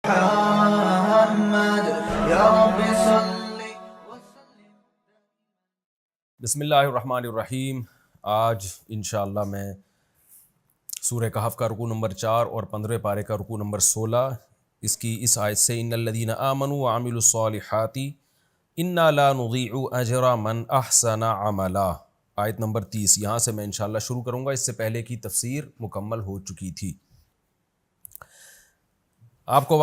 محمد یا رب صلی وسلم. بسم اللہ الرحمن الرحیم. آج انشاءاللہ میں سورہ کہف کا رکوع نمبر 4 اور 15 پارے کا رکوع نمبر 16 اس آیت سے ان الذین آمنوا وعملوا الصالحات انا لا نضیع اجر من احسن عملا، آیت نمبر 30. یہاں سے میں انشاءاللہ شروع کروں گا. اس سے پہلے کی تفسیر مکمل ہو چکی تھی. آپ کو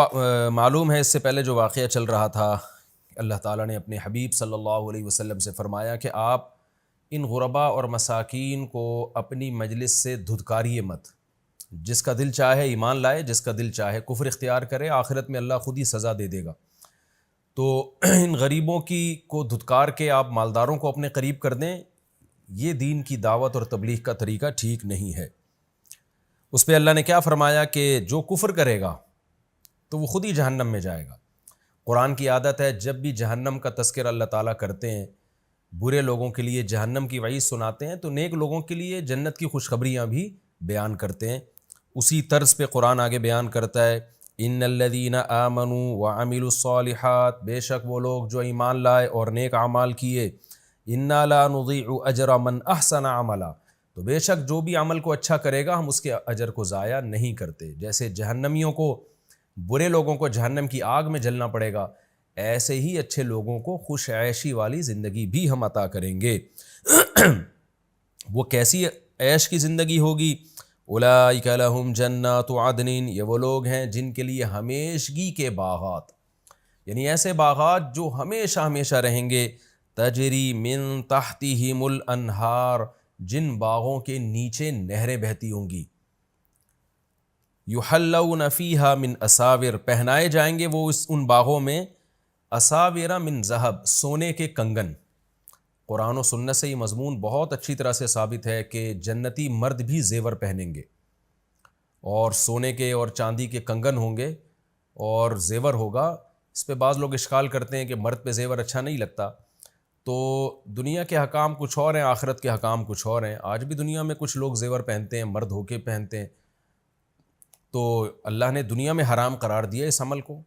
معلوم ہے اس سے پہلے جو واقعہ چل رہا تھا، اللہ تعالیٰ نے اپنے حبیب صلی اللہ علیہ وسلم سے فرمایا کہ آپ ان غرباء اور مساکین کو اپنی مجلس سے دھتکاریے مت. جس کا دل چاہے ایمان لائے، جس کا دل چاہے کفر اختیار کرے، آخرت میں اللہ خود ہی سزا دے دے گا. تو ان غریبوں کو دھتکار کے آپ مالداروں کو اپنے قریب کر دیں، یہ دین کی دعوت اور تبلیغ کا طریقہ ٹھیک نہیں ہے. اس پہ اللہ نے کیا فرمایا کہ جو کفر کرے گا تو وہ خود ہی جہنم میں جائے گا. قرآن کی عادت ہے جب بھی جہنم کا تذکرہ اللہ تعالیٰ کرتے ہیں، برے لوگوں کے لیے جہنم کی وعید سناتے ہیں، تو نیک لوگوں کے لیے جنت کی خوشخبریاں بھی بیان کرتے ہیں. اسی طرز پہ قرآن آگے بیان کرتا ہے ان الذین آمنوا وعملوا الصالحات، بے شک وہ لوگ جو ایمان لائے اور نیک اعمال کیے، انا لا نضیع اجر من احسن عملا، تو بے شک جو بھی عمل کو اچھا کرے گا ہم اس کے اجر کو ضائع نہیں کرتے. جیسے جہنمیوں کو، برے لوگوں کو جہنم کی آگ میں جلنا پڑے گا، ایسے ہی اچھے لوگوں کو خوش عیشی والی زندگی بھی ہم عطا کریں گے. وہ کیسی عیش کی زندگی ہوگی؟ اولئک لہم جنات عدن، یہ وہ لوگ ہیں جن کے لیے ہمیشگی کے باغات، یعنی ایسے باغات جو ہمیشہ ہمیشہ رہیں گے. تجری من تحتہم الانہار، جن باغوں کے نیچے نہریں بہتی ہوں گی. یحلون فیہا من اساور، پہنائے جائیں گے وہ ان باغوں میں اساور من ذہب، سونے کے کنگن. قرآن و سنت سے یہ مضمون بہت اچھی طرح سے ثابت ہے کہ جنتی مرد بھی زیور پہنیں گے، اور سونے کے اور چاندی کے کنگن ہوں گے اور زیور ہوگا. اس پہ بعض لوگ اشکال کرتے ہیں کہ مرد پہ زیور اچھا نہیں لگتا. تو دنیا کے حکام کچھ اور ہیں، آخرت کے حکام کچھ اور ہیں. آج بھی دنیا میں کچھ لوگ زیور پہنتے ہیں، مرد ہو کے پہنتے ہیں. تو اللہ نے دنیا میں حرام قرار دیا اس عمل کو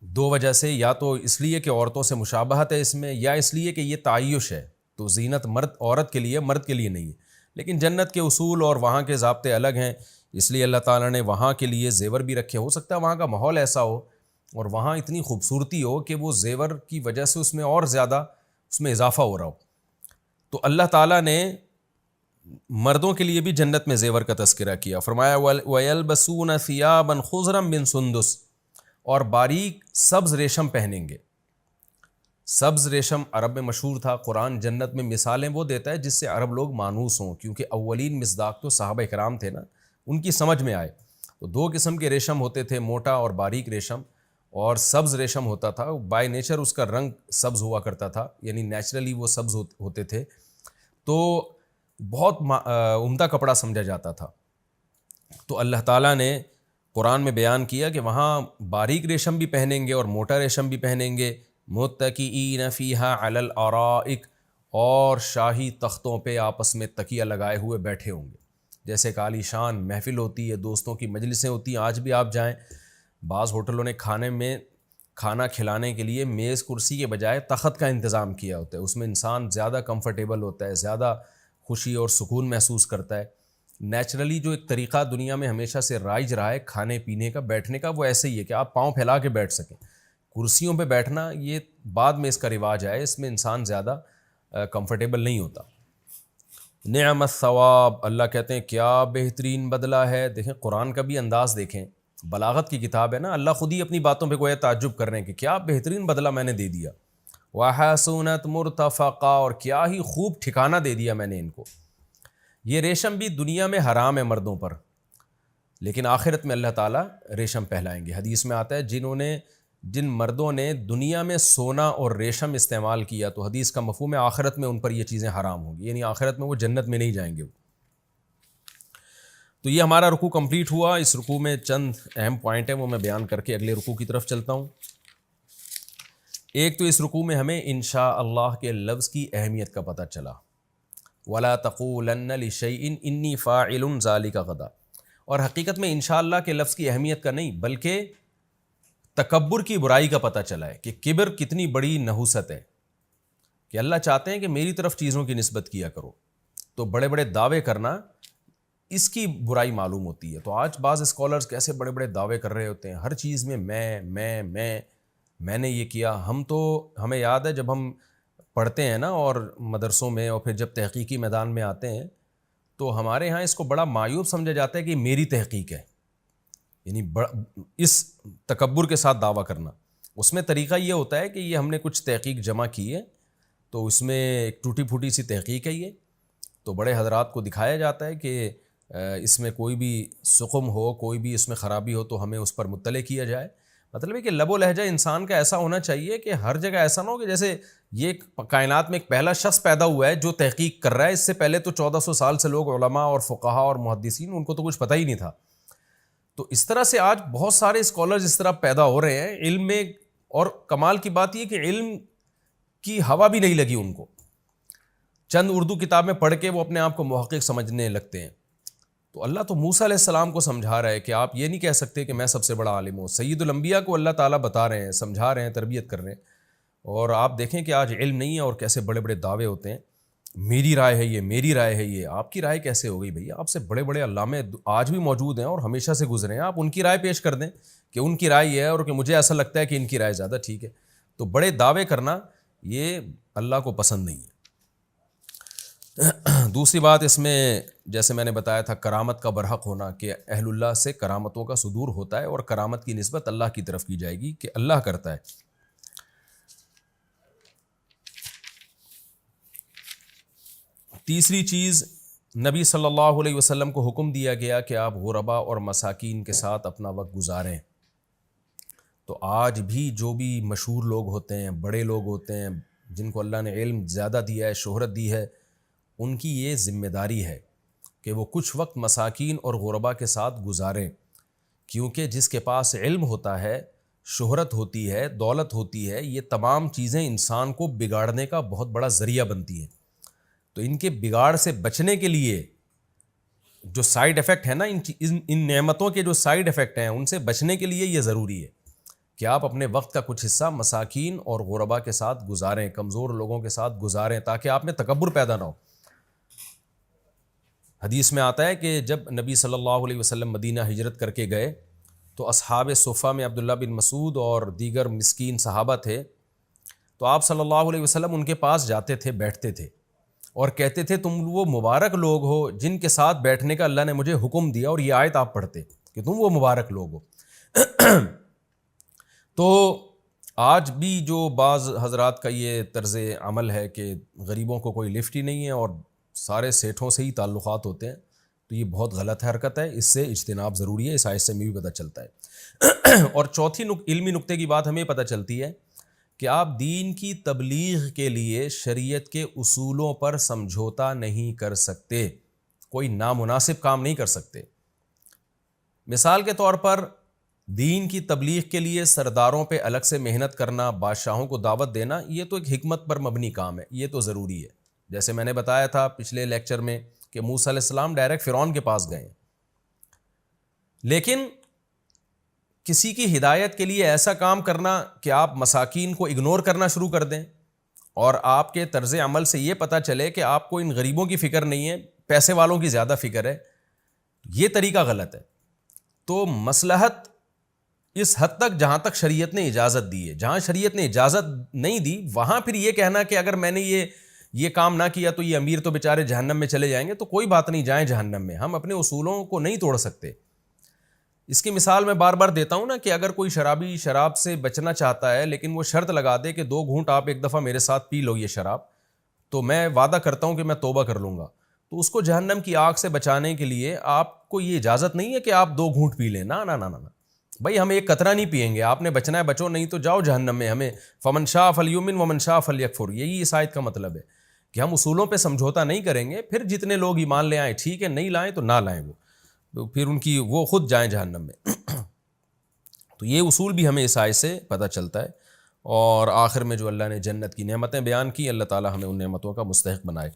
دو وجہ سے، یا تو اس لیے کہ عورتوں سے مشابہت ہے اس میں، یا اس لیے کہ یہ تعیش ہے. تو زینت عورت کے لیے، مرد کے لیے نہیں ہے. لیکن جنت کے اصول اور وہاں کے ضابطے الگ ہیں، اس لیے اللہ تعالیٰ نے وہاں کے لیے زیور بھی رکھے. ہو سکتا ہے وہاں کا ماحول ایسا ہو اور وہاں اتنی خوبصورتی ہو کہ وہ زیور کی وجہ سے اس میں اور زیادہ اس میں اضافہ ہو رہا ہو. تو اللہ تعالیٰ نے مردوں کے لیے بھی جنت میں زیور کا تذکرہ کیا. فرمایا وَيَلْبَسُونَ ثِيَابًا خُضْرًا مِّن سُنْدُس، اور باریک سبز ریشم پہنیں گے. سبز ریشم عرب میں مشہور تھا. قرآن جنت میں مثالیں وہ دیتا ہے جس سے عرب لوگ مانوس ہوں، کیونکہ اولین مصداق تو صحابہ کرام تھے نا، ان کی سمجھ میں آئے. تو دو قسم کے ریشم ہوتے تھے، موٹا اور باریک ریشم. اور سبز ریشم ہوتا تھا، بائی نیچر اس کا رنگ سبز ہوا کرتا تھا، یعنی نیچرلی وہ سبز ہوتے تھے. تو بہت عمدہ کپڑا سمجھا جاتا تھا. تو اللہ تعالیٰ نے قرآن میں بیان کیا کہ وہاں باریک ریشم بھی پہنیں گے اور موٹا ریشم بھی پہنیں گے. متکئین فیہا علی الارائک، اور شاہی تختوں پہ آپس میں تکیہ لگائے ہوئے بیٹھے ہوں گے. جیسے ایک عالی شان محفل ہوتی ہے، دوستوں کی مجلسیں ہوتی ہیں. آج بھی آپ جائیں، بعض ہوٹلوں نے کھانا کھلانے کے لیے میز کرسی کے بجائے تخت کا انتظام کیا ہوتا ہے. اس میں انسان زیادہ کمفرٹیبل ہوتا ہے، زیادہ خوشی اور سکون محسوس کرتا ہے. نیچرلی جو ایک طریقہ دنیا میں ہمیشہ سے رائج رہا ہے کھانے پینے کا، بیٹھنے کا، وہ ایسے ہی ہے کہ آپ پاؤں پھیلا کے بیٹھ سکیں. کرسیوں پہ بیٹھنا یہ بعد میں اس کا رواج ہے، اس میں انسان زیادہ کمفرٹیبل نہیں ہوتا. نعم الثواب، اللہ کہتے ہیں کیا بہترین بدلہ ہے. دیکھیں قرآن کا بھی انداز دیکھیں، بلاغت کی کتاب ہے نا. اللہ خود ہی اپنی باتوں پہ گویا تعجب کر رہے ہیں کہ کیا بہترین بدلہ میں نے دے دیا. وحسنت مرتفقا، اور کیا ہی خوب ٹھکانہ دے دیا میں نے ان کو. یہ ریشم بھی دنیا میں حرام ہے مردوں پر، لیکن آخرت میں اللہ تعالیٰ ریشم پہلائیں گے. حدیث میں آتا ہے جن مردوں نے دنیا میں سونا اور ریشم استعمال کیا، تو حدیث کا مفہوم ہے آخرت میں ان پر یہ چیزیں حرام ہوں گی، یعنی آخرت میں وہ جنت میں نہیں جائیں گے. تو یہ ہمارا رکوع کمپلیٹ ہوا. اس رکوع میں چند اہم پوائنٹ ہیں، وہ میں بیان کر کے اگلے رکوع کی طرف چلتا ہوں. ایک تو اس رکوع میں ہمیں انشاءاللہ کے لفظ کی اہمیت کا پتہ چلا. وَلَا تَقُولَنَّ لِشَيْءٍ إِنِّي فَاعِلٌ ذَلِكَ غَدًا، اور حقیقت میں انشاءاللہ کے لفظ کی اہمیت کا نہیں، بلکہ تکبر کی برائی کا پتہ چلا ہے کہ کبر کتنی بڑی نحوست ہے، کہ اللہ چاہتے ہیں کہ میری طرف چیزوں کی نسبت کیا کرو، تو بڑے بڑے دعوے کرنا اس کی برائی معلوم ہوتی ہے۔ تو آج بعض اسکالرز کیسے بڑے بڑے دعوے کر رہے ہوتے ہیں، ہر چیز میں میں نے یہ کیا۔ ہمیں یاد ہے جب ہم پڑھتے ہیں نا اور مدرسوں میں، اور پھر جب تحقیقی میدان میں آتے ہیں تو ہمارے ہاں اس کو بڑا معیوب سمجھا جاتا ہے کہ میری تحقیق ہے، یعنی اس تکبر کے ساتھ دعویٰ کرنا۔ اس میں طریقہ یہ ہوتا ہے کہ یہ ہم نے کچھ تحقیق جمع کی ہے، تو اس میں ایک ٹوٹی پھوٹی سی تحقیق ہے یہ، تو بڑے حضرات کو دکھایا جاتا ہے کہ اس میں کوئی بھی سقم ہو، کوئی بھی اس میں خرابی ہو تو ہمیں اس پر مطلع کیا جائے۔ مطلب ہے کہ لب و لہجہ انسان کا ایسا ہونا چاہیے کہ ہر جگہ ایسا نہ ہو کہ جیسے یہ کائنات میں ایک پہلا شخص پیدا ہوا ہے جو تحقیق کر رہا ہے، اس سے پہلے تو 1400 سال سے لوگ علماء اور فقہا اور محدثین، ان کو تو کچھ پتہ ہی نہیں تھا۔ تو اس طرح سے آج بہت سارے اسکالرز اس طرح پیدا ہو رہے ہیں علم میں، اور کمال کی بات یہ کہ علم کی ہوا بھی نہیں لگی ان کو، چند اردو کتابیں پڑھ کے وہ اپنے آپ کو محقق سمجھنے لگتے ہیں۔ تو اللہ تو موسیٰ علیہ السلام کو سمجھا رہا ہے کہ آپ یہ نہیں کہہ سکتے کہ میں سب سے بڑا عالم ہوں۔ سید الانبیاء کو اللہ تعالیٰ بتا رہے ہیں، سمجھا رہے ہیں، تربیت کر رہے ہیں، اور آپ دیکھیں کہ آج علم نہیں ہے اور کیسے بڑے بڑے دعوے ہوتے ہیں، میری رائے ہے یہ، میری رائے ہے یہ۔ آپ کی رائے کیسے ہو گئی بھیا؟ آپ سے بڑے بڑے علامے آج بھی موجود ہیں اور ہمیشہ سے گزرے ہیں، آپ ان کی رائے پیش کر دیں کہ ان کی رائے یہ ہے اور کہ مجھے ایسا لگتا ہے کہ ان کی رائے زیادہ ٹھیک ہے۔ تو بڑے دعوے کرنا یہ اللہ کو پسند نہیں ہے۔ دوسری بات اس میں جیسے میں نے بتایا تھا، کرامت کا برحق ہونا، کہ اہل اللہ سے کرامتوں کا صدور ہوتا ہے اور کرامت کی نسبت اللہ کی طرف کی جائے گی کہ اللہ کرتا ہے۔ تیسری چیز، نبی صلی اللہ علیہ وسلم کو حکم دیا گیا کہ آپ غربا اور مساکین کے ساتھ اپنا وقت گزاریں۔ تو آج بھی جو بھی مشہور لوگ ہوتے ہیں، بڑے لوگ ہوتے ہیں، جن کو اللہ نے علم زیادہ دیا ہے، شہرت دی ہے، ان کی یہ ذمہ داری ہے کہ وہ کچھ وقت مساکین اور غربا کے ساتھ گزاریں، کیونکہ جس کے پاس علم ہوتا ہے، شہرت ہوتی ہے، دولت ہوتی ہے، یہ تمام چیزیں انسان کو بگاڑنے کا بہت بڑا ذریعہ بنتی ہیں۔ تو ان کے بگاڑ سے بچنے کے لیے جو سائیڈ ایفیکٹ ہے نا، ان نعمتوں کے جو سائیڈ ایفیکٹ ہیں، ان سے بچنے کے لیے یہ ضروری ہے کہ آپ اپنے وقت کا کچھ حصہ مساکین اور غربا کے ساتھ گزاریں، کمزور لوگوں کے ساتھ گزاریں، تاکہ آپ میں تکبر پیدا نہ ہو۔ حدیث میں آتا ہے کہ جب نبی صلی اللہ علیہ وسلم مدینہ ہجرت کر کے گئے تو اصحاب صفہ میں عبداللہ بن مسعود اور دیگر مسکین صحابہ تھے، تو آپ صلی اللہ علیہ وسلم ان کے پاس جاتے تھے، بیٹھتے تھے اور کہتے تھے تم وہ مبارک لوگ ہو جن کے ساتھ بیٹھنے کا اللہ نے مجھے حکم دیا، اور یہ آیت آپ پڑھتے کہ تم وہ مبارک لوگ ہو۔ تو آج بھی جو بعض حضرات کا یہ طرز عمل ہے کہ غریبوں کو کوئی لفٹ ہی نہیں ہے اور سارے سیٹھوں سے ہی تعلقات ہوتے ہیں، تو یہ بہت غلط حرکت ہے، اس سے اجتناب ضروری ہے، اس آیت سے میں بھی پتہ چلتا ہے۔ اور چوتھی علمی نقطے کی بات ہمیں پتہ چلتی ہے کہ آپ دین کی تبلیغ کے لیے شریعت کے اصولوں پر سمجھوتا نہیں کر سکتے، کوئی نامناسب کام نہیں کر سکتے۔ مثال کے طور پر دین کی تبلیغ کے لیے سرداروں پہ الگ سے محنت کرنا، بادشاہوں کو دعوت دینا، یہ تو ایک حکمت پر مبنی کام ہے، یہ تو ضروری ہے۔ جیسے میں نے بتایا تھا پچھلے لیکچر میں کہ موسیٰ علیہ السلام ڈائریکٹ فرعون کے پاس گئے، لیکن کسی کی ہدایت کے لیے ایسا کام کرنا کہ آپ مساکین کو اگنور کرنا شروع کر دیں، اور آپ کے طرز عمل سے یہ پتہ چلے کہ آپ کو ان غریبوں کی فکر نہیں ہے، پیسے والوں کی زیادہ فکر ہے، یہ طریقہ غلط ہے۔ تو مصلحت اس حد تک جہاں تک شریعت نے اجازت دی ہے، جہاں شریعت نے اجازت نہیں دی وہاں پھر یہ کہنا کہ اگر میں نے یہ کام نہ کیا تو یہ امیر تو بیچارے جہنم میں چلے جائیں گے، تو کوئی بات نہیں، جائیں جہنم میں، ہم اپنے اصولوں کو نہیں توڑ سکتے۔ اس کی مثال میں بار بار دیتا ہوں نا کہ اگر کوئی شرابی شراب سے بچنا چاہتا ہے لیکن وہ شرط لگا دے کہ 2 گھونٹ آپ ایک دفعہ میرے ساتھ پی لو یہ شراب، تو میں وعدہ کرتا ہوں کہ میں توبہ کر لوں گا، تو اس کو جہنم کی آگ سے بچانے کے لیے آپ کو یہ اجازت نہیں ہے کہ آپ 2 گھونٹ پی لیں، نہ نہ نہ نہ بھائی، ہم ایک قطرہ نہیں پئیں گے، آپ نے بچنا ہے بچو، نہیں تو جاؤ جہنم میں۔ ہمیں فمن شاء فلیؤمن ومن شاء فلیکفر، یہی اس آیت کا مطلب ہے کہ ہم اصولوں پہ سمجھوتا نہیں کریں گے، پھر جتنے لوگ ایمان لے آئیں ٹھیک ہے، نہیں لائیں تو نہ لائیں، وہ پھر ان کی وہ خود جائیں جہنم میں۔ تو یہ اصول بھی ہمیں اس آیت سے پتہ چلتا ہے۔ اور آخر میں جو اللہ نے جنت کی نعمتیں بیان کی، اللہ تعالی ہمیں ان نعمتوں کا مستحق بنائے۔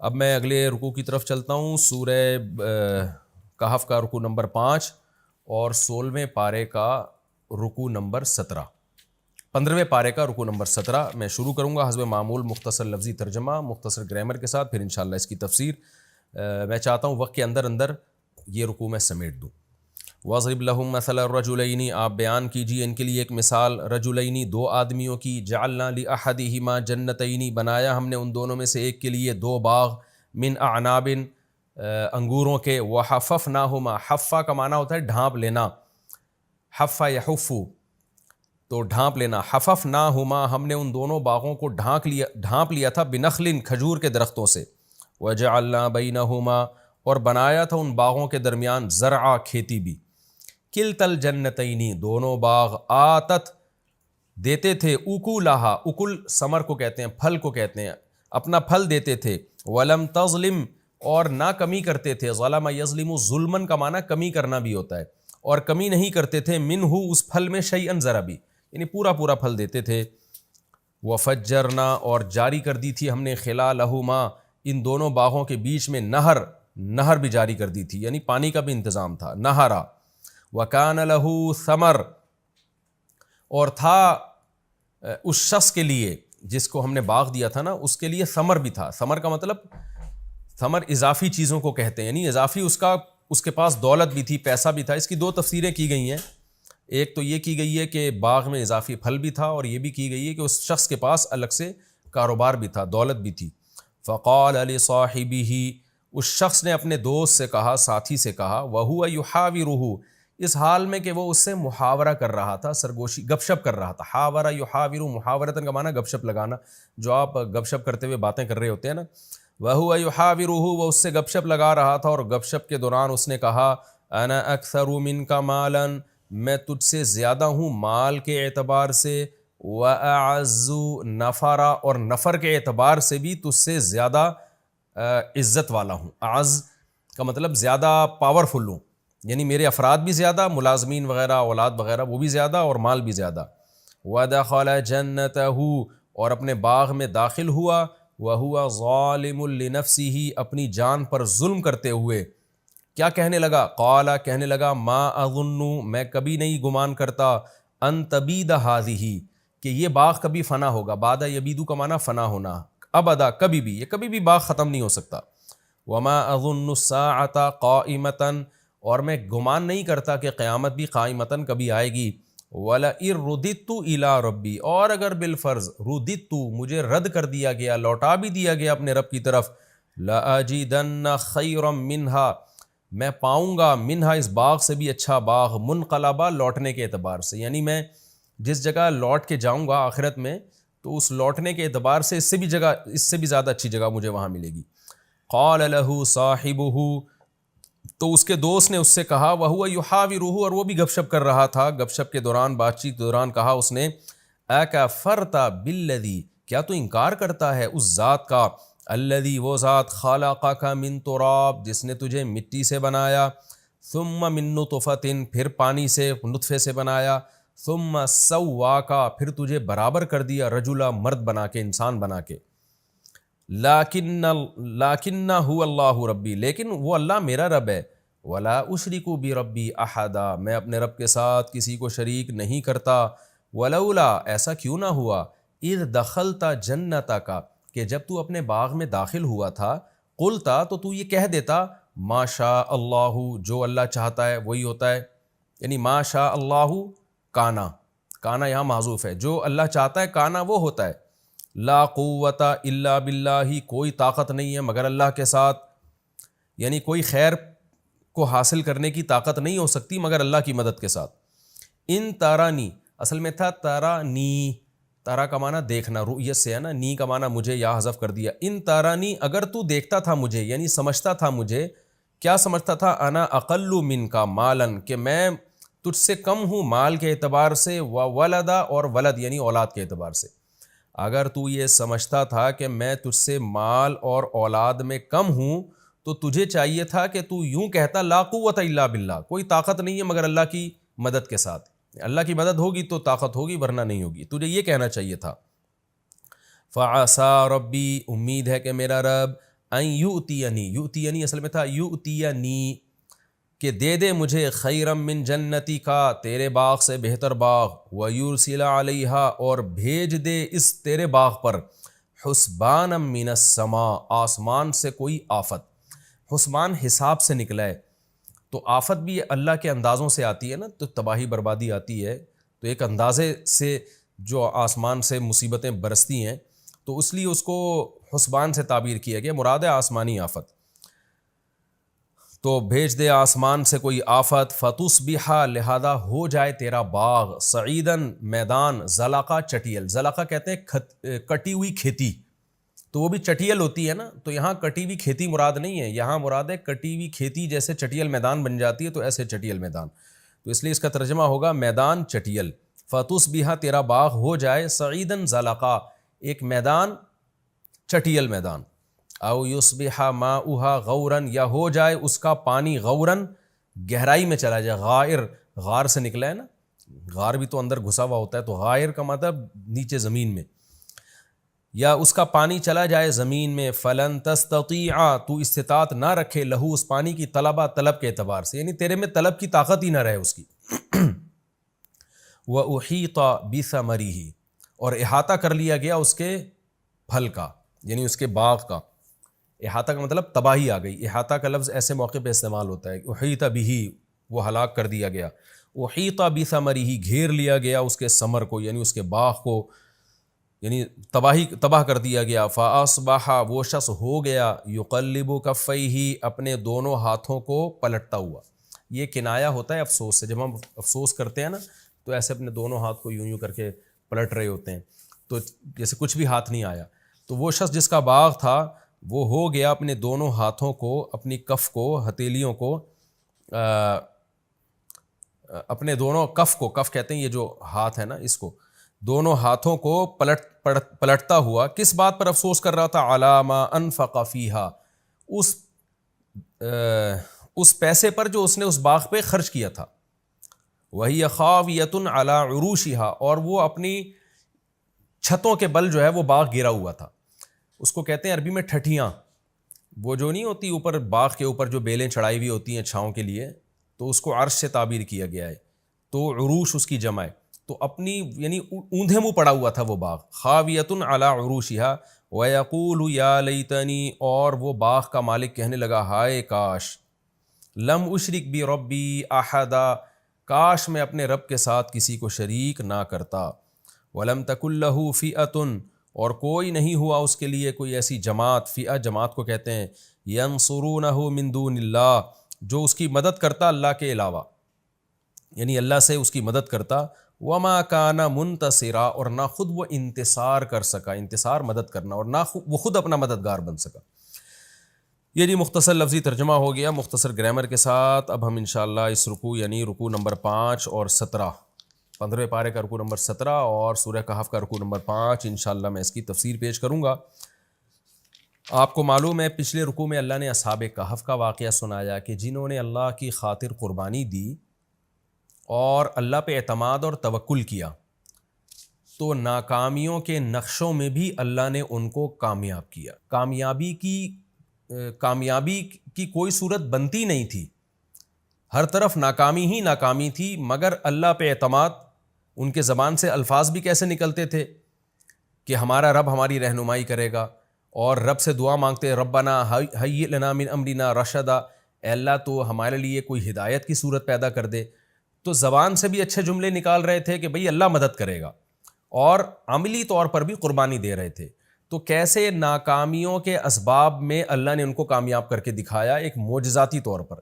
اب میں اگلے رکوع کی طرف چلتا ہوں، سورہ کہف کا رکوع نمبر 5 اور 16ویں پارے کا رکوع نمبر 17، 15ویں پارے کا رکوع نمبر 17 میں شروع کروں گا حسب معمول مختصر لفظی ترجمہ مختصر گرامر کے ساتھ، پھر انشاءاللہ اس کی تفسیر میں چاہتا ہوں وقت کے اندر اندر یہ رکوع میں سمیٹ دوں۔ وَاضْرِبْ لَهُم مَثَلَ الرَّجُلَيْنِ، آپ بیان کیجیے ان کے لیے ایک مثال، رجلین دو آدمیوں کی، جعلنا لأحدہما جنتین، بنایا ہم نے ان دونوں میں سے ایک کے لیے دو باغ، من اعناب انگوروں کے، وحففناہما، حفا کا معنی ہوتا ہے ڈھانپ لینا، حفا یحفو تو ڈھانپ لینا، حففناہما ہم نے ان دونوں باغوں کو ڈھانپ لیا تھا، بنخل کھجور کے درختوں سے، وجعلنا بینہما اور بنایا تھا ان باغوں کے درمیان زرعا کھیتی بھی، کلتا الجنتین دونوں باغ، آتت دیتے تھے، اکولہا اکل ثمر کو کہتے ہیں، پھل کو کہتے ہیں، اپنا پھل دیتے تھے، ولم تظلم اور نہ کمی کرتے تھے، ظلم یظلم ظلمن کا معنی کمی کرنا بھی ہوتا ہے، اور کمی نہیں کرتے تھے، منہ اس پھل میں شیئن ذرا بھی، یعنی پورا پورا پھل دیتے تھے، وفجرنا اور جاری کر دی تھی ہم نے، خلالہما ان دونوں باغوں کے بیچ میں نہر بھی جاری کر دی تھی، یعنی پانی کا بھی انتظام تھا، نہرا، وکان لہ ثمر اور تھا اس شخص کے لیے جس کو ہم نے باغ دیا تھا نا، اس کے لیے ثمر بھی تھا، ثمر کا مطلب ثمر اضافی چیزوں کو کہتے ہیں، یعنی اضافی اس کے پاس دولت بھی تھی، پیسہ بھی تھا۔ اس کی دو تفسیریں کی گئی ہیں، ایک تو یہ کی گئی ہے کہ باغ میں اضافی پھل بھی تھا، اور یہ بھی کی گئی ہے کہ اس شخص کے پاس الگ سے کاروبار بھی تھا، دولت بھی تھی۔ فقال لصاحبہ اس شخص نے اپنے دوست سے کہا، ساتھی سے کہا، وہو یحاورہ اس حال میں کہ وہ اس سے محاورہ کر رہا تھا، سرگوشی گپ شپ کر رہا تھا، حاورہ یحاور محاورتن کا معنی گپ شپ لگانا، جو آپ گپ شپ کرتے ہوئے باتیں کر رہے ہوتے ہیں نا، وہو یحاورہ وہ اس سے گپ شپ لگا رہا تھا، اور گپ شپ کے دوران اس نے کہا، انا اکثر منک مالا میں تجھ سے زیادہ ہوں مال کے اعتبار سے، واعز نفرا اور نفر کے اعتبار سے بھی تجھ سے زیادہ عزت والا ہوں، اعز کا مطلب زیادہ پاورفل ہوں، یعنی میرے افراد بھی زیادہ، ملازمین وغیرہ اولاد وغیرہ وہ بھی زیادہ، اور مال بھی زیادہ۔ وَدَخَلَ جَنَّتَهُ اور اپنے باغ میں داخل ہوا، وَهُوَ ظَالِمٌ لِنَفْسِهِ اپنی جان پر ظلم کرتے ہوئے، کیا کہنے لگا، قال کہنے لگا، ما اظن میں کبھی نہیں گمان کرتا، ان تبید هذه کہ یہ باغ کبھی فنا ہوگا، بعد یبیدو کا معنی فنا ہونا، ابدا کبھی بھی، یہ کبھی بھی باغ ختم نہیں ہو سکتا، وما اظن الساعة قائمة اور میں گمان نہیں کرتا کہ قیامت بھی قائمتاً کبھی آئے گی، وَلَئِن رُدِدتُّ إِلَىٰ رَبِّي اور اگر بالفرض رددت مجھے رد کر دیا گیا، لوٹا بھی دیا گیا اپنے رب کی طرف، لَأَجِدَنَّ خَيْرًا مِّنْهَا میں پاؤں گا، منہا اس باغ سے بھی اچھا باغ، منقلبہ لوٹنے کے اعتبار سے، یعنی میں جس جگہ لوٹ کے جاؤں گا آخرت میں تو اس لوٹنے کے اعتبار سے اس سے بھی زیادہ اچھی جگہ مجھے وہاں ملے گی۔ قال له صاحبہ تو اس کے دوست نے اس سے کہا، وہو یحاورہ اور وہ بھی گپ شپ کر رہا تھا، گپ شپ کے دوران بات چیت کے دوران کہا اس نے، اکفرت بالذی کیا تو انکار کرتا ہے اس ذات کا، الذی وہ ذات خلقک من تراب جس نے تجھے مٹی سے بنایا، ثم من نطفۃ پھر پانی سے نطفے سے بنایا، ثم سواک پھر تجھے برابر کر دیا، رجلا مرد بنا کے، انسان بنا کے، لیکن هو اللہ ربی لیکن وہ اللہ میرا رب ہے، ولا اشرک بربی احدا میں اپنے رب کے ساتھ کسی کو شریک نہیں کرتا، ولولا ایسا کیوں نہ ہوا، اذ دخلت جنتک کہ جب تو اپنے باغ میں داخل ہوا تھا، قلتا تو یہ کہہ دیتا، ما شاء اللہ جو اللہ چاہتا ہے وہی ہوتا ہے، یعنی ما شاء اللہ کانا یہاں محذوف ہے، جو اللہ چاہتا ہے کانا وہ ہوتا ہے، لا قوت الا باللہ کوئی طاقت نہیں ہے مگر اللہ کے ساتھ، یعنی کوئی خیر کو حاصل کرنے کی طاقت نہیں ہو سکتی مگر اللہ کی مدد کے ساتھ۔ ان تارانی اصل میں تھا تارانی، تارا کا معنی دیکھنا، رؤیت سے ہے نا، نی کا معنی مجھے یا حذف کر دیا، ان تارانی اگر تو دیکھتا تھا مجھے، یعنی سمجھتا تھا مجھے، کیا سمجھتا تھا، انا اقل منکا مالن کہ میں تجھ سے کم ہوں مال کے اعتبار سے، وولدا اور ولد یعنی اولاد کے اعتبار سے، اگر تو یہ سمجھتا تھا کہ میں تجھ سے مال اور اولاد میں کم ہوں تو تجھے چاہیے تھا کہ تو یوں کہتا، لا قوت الا باللہ کوئی طاقت نہیں ہے مگر اللہ کی مدد کے ساتھ، اللہ کی مدد ہوگی تو طاقت ہوگی ورنہ نہیں ہوگی، تجھے یہ کہنا چاہیے تھا۔ فعسى ربی امید ہے کہ میرا رب، ان یؤتینی، یؤتینی اصل میں تھا یؤتینی، کہ دے دے مجھے خیرم من جنتی کا، تیرے باغ سے بہتر باغ، وَيُرْسِلَ عَلَيْهَا، اور بھیج دے اس تیرے باغ پر حسبانا من السماء، آسمان سے کوئی آفت۔ حسبان حساب سے نکلا ہے، تو آفت بھی اللہ کے اندازوں سے آتی ہے نا، تو تباہی بربادی آتی ہے، تو ایک اندازے سے جو آسمان سے مصیبتیں برستی ہیں، تو اس لیے اس کو حسبان سے تعبیر کیا گیا، مراد ہے آسمانی آفت۔ تو بھیج دے آسمان سے کوئی آفت، فتصبح، لہذا ہو جائے تیرا باغ، سعیدن، میدان، زلقہ، چٹیل، زلقہ کہتے ہیں کٹی ہوئی کھیتی، تو وہ بھی چٹیل ہوتی ہے نا، تو یہاں کٹی ہوئی کھیتی مراد نہیں ہے، یہاں مراد ہے کٹی ہوئی کھیتی جیسے چٹیل میدان بن جاتی ہے، تو ایسے چٹیل میدان، تو اس لیے اس کا ترجمہ ہوگا میدان چٹیل۔ فتصبح، تیرا باغ ہو جائے، سعیدن زلقہ، ایک میدان، چٹیل میدان، او یصبح ماؤها غورا، یا ہو جائے اس کا پانی غوراً، گہرائی میں چلا جائے، غائر، غار سے نکلا ہے نا، غار بھی تو اندر گھسا ہوا ہوتا ہے، تو غائر کا مطلب نیچے زمین میں، یا اس کا پانی چلا جائے زمین میں، فلن تستطیع، تو استطاعت نہ رکھے، لہو، اس پانی کی، طلبہ، طلب کے اعتبار سے، یعنی تیرے میں طلب کی طاقت ہی نہ رہے اس کی۔ وَأُحِيطَ بِثَمَرِهِ، اور احاطہ کر لیا گیا اس کے پھل کا، یعنی اس کے باغ کا۔ احاطہ کا مطلب تباہی آ گئی، احاطہ کا لفظ ایسے موقع پہ استعمال ہوتا ہے، احیط بہ، وہ ہلاک کر دیا گیا، احیط بثمرہ، گھیر لیا گیا اس کے ثمر کو، یعنی اس کے باغ کو، یعنی تباہ کر دیا گیا۔ فاصبح، وہ شخص ہو گیا، یقلب کفیہ، اپنے دونوں ہاتھوں کو پلٹتا ہوا، یہ کنایا ہوتا ہے افسوس سے، جب ہم افسوس کرتے ہیں نا تو ایسے اپنے دونوں ہاتھ کو یوں کر کے پلٹ رہے ہوتے ہیں، تو جیسے کچھ بھی ہاتھ نہیں آیا، تو وہ شخص جس کا باغ تھا وہ ہو گیا اپنے دونوں ہاتھوں کو، اپنی کف کو، ہتھیلیوں کو، اپنے دونوں کف کو، کف کہتے ہیں یہ جو ہاتھ ہے نا اس کو، دونوں ہاتھوں کو پلٹتا ہوا، کس بات پر افسوس کر رہا تھا؟ علی ما انفق فیہا، اس پیسے پر جو اس نے اس باغ پہ خرچ کیا تھا، وہی خاویۃ علی عروشہا، اور وہ اپنی چھتوں کے بل جو ہے وہ باغ گرا ہوا تھا، اس کو کہتے ہیں عربی میں ٹھٹھیاں، وہ جو نہیں ہوتی اوپر باغ کے اوپر جو بیلیں چڑھائی ہوئی ہوتی ہیں چھاؤں کے لیے، تو اس کو عرش سے تعبیر کیا گیا ہے، تو عروش اس کی جمع ہے، تو اپنی یعنی اوندھے منہ پڑا ہوا تھا وہ باغ، خاویۃ علی عروشہا، ویقول یا لیتنی، اور وہ باغ کا مالک کہنے لگا ہائے کاش، لم اشرک بربی احدا، کاش میں اپنے رب کے ساتھ کسی کو شریک نہ کرتا، ولم تکن لہ فئۃ، اور کوئی نہیں ہوا اس کے لیے کوئی ایسی جماعت، فئہ جماعت کو کہتے ہیں، ینصرونہ من دون اللہ، جو اس کی مدد کرتا اللہ کے علاوہ، یعنی اللہ سے اس کی مدد کرتا، وما کان منتصرا، اور نہ خود وہ انتصار کر سکا، انتصار مدد کرنا، اور نہ وہ خود اپنا مددگار بن سکا۔ یہ جی مختصر لفظی ترجمہ ہو گیا مختصر گرامر کے ساتھ۔ اب ہم انشاءاللہ اس رکوع یعنی رکوع نمبر 5 اور 17، 15ویں پارے کا رکوع نمبر 17 اور سورہ کہف کا رکوع نمبر 5، انشاءاللہ میں اس کی تفسیر پیش کروں گا۔ آپ کو معلوم ہے پچھلے رکوع میں اللہ نے اصحاب کہف کا واقعہ سنایا کہ جنہوں نے اللہ کی خاطر قربانی دی اور اللہ پہ اعتماد اور توکل کیا، تو ناکامیوں کے نقشوں میں بھی اللہ نے ان کو کامیاب کیا۔ کامیابی کی کوئی صورت بنتی نہیں تھی، ہر طرف ناکامی ہی ناکامی تھی، مگر اللہ پہ اعتماد، ان کے زبان سے الفاظ بھی کیسے نکلتے تھے کہ ہمارا رب ہماری رہنمائی کرے گا، اور رب سے دعا مانگتے ربنا ہیئ لنا من امرنا رشدا، اے اللہ تو ہمارے لیے کوئی ہدایت کی صورت پیدا کر دے، تو زبان سے بھی اچھے جملے نکال رہے تھے کہ بھئی اللہ مدد کرے گا، اور عملی طور پر بھی قربانی دے رہے تھے۔ تو کیسے ناکامیوں کے اسباب میں اللہ نے ان کو کامیاب کر کے دکھایا ایک معجزاتی طور پر۔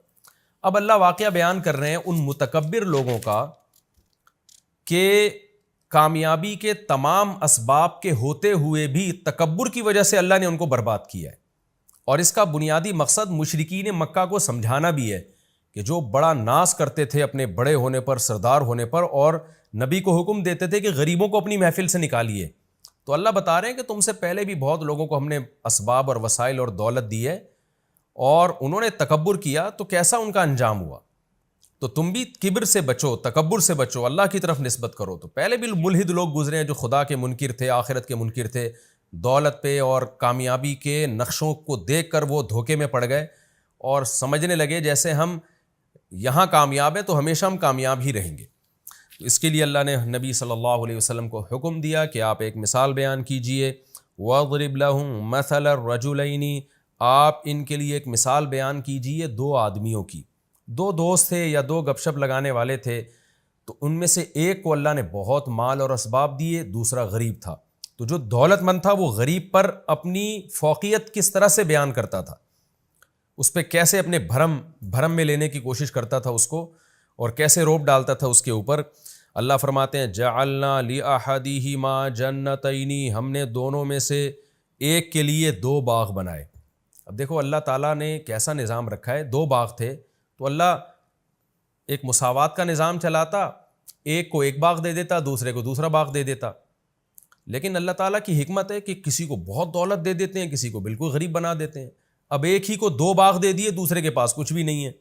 اب اللہ واقعہ بیان کر رہے ہیں ان متکبر لوگوں کا کہ کامیابی کے تمام اسباب کے ہوتے ہوئے بھی تکبر کی وجہ سے اللہ نے ان کو برباد کیا ہے، اور اس کا بنیادی مقصد مشرکین مکہ کو سمجھانا بھی ہے کہ جو بڑا ناز کرتے تھے اپنے بڑے ہونے پر، سردار ہونے پر، اور نبی کو حکم دیتے تھے کہ غریبوں کو اپنی محفل سے نکالیے، تو اللہ بتا رہے ہیں کہ تم سے پہلے بھی بہت لوگوں کو ہم نے اسباب اور وسائل اور دولت دی ہے، اور انہوں نے تکبر کیا، تو کیسا ان کا انجام ہوا۔ تو تم بھی کبر سے بچو، تکبر سے بچو، اللہ کی طرف نسبت کرو۔ تو پہلے بھی ملحد لوگ گزرے ہیں جو خدا کے منکر تھے، آخرت کے منکر تھے، دولت پہ اور کامیابی کے نقشوں کو دیکھ کر وہ دھوکے میں پڑ گئے اور سمجھنے لگے جیسے ہم یہاں کامیاب ہے تو ہمیشہ ہم کامیاب ہی رہیں گے. اس کے لیے اللہ نے نبی صلی اللہ علیہ وسلم کو حکم دیا کہ آپ ایک مثال بیان کیجئے. وَاضْرِبْ لَهُم مَثَلَ الرَّجُلَيْنِ، آپ ان کے لیے ایک مثال بیان کیجئے دو آدمیوں کی. دو دوست تھے یا دو گپ شپ لگانے والے تھے، تو ان میں سے ایک کو اللہ نے بہت مال اور اسباب دیے، دوسرا غریب تھا. تو جو دولت مند تھا وہ غریب پر اپنی فوقیت کس طرح سے بیان کرتا تھا، اس پہ کیسے اپنے بھرم میں لینے کی کوشش کرتا تھا اس کو، اور کیسے روب ڈالتا تھا اس کے اوپر. اللہ فرماتے ہیں جعلنا لأحدہما جنتین، ہم نے دونوں میں سے ایک کے لیے دو باغ بنائے. اب دیکھو اللہ تعالیٰ نے کیسا نظام رکھا ہے. دو باغ تھے تو اللہ ایک مساوات کا نظام چلاتا، ایک کو ایک باغ دے دیتا، دوسرے کو دوسرا باغ دے دیتا. لیکن اللہ تعالیٰ کی حکمت ہے کہ کسی کو بہت دولت دے دیتے ہیں، کسی کو بالکل غریب بنا دیتے ہیں. اب ایک ہی کو دو باغ دے دیے، دوسرے کے پاس کچھ بھی نہیں ہے.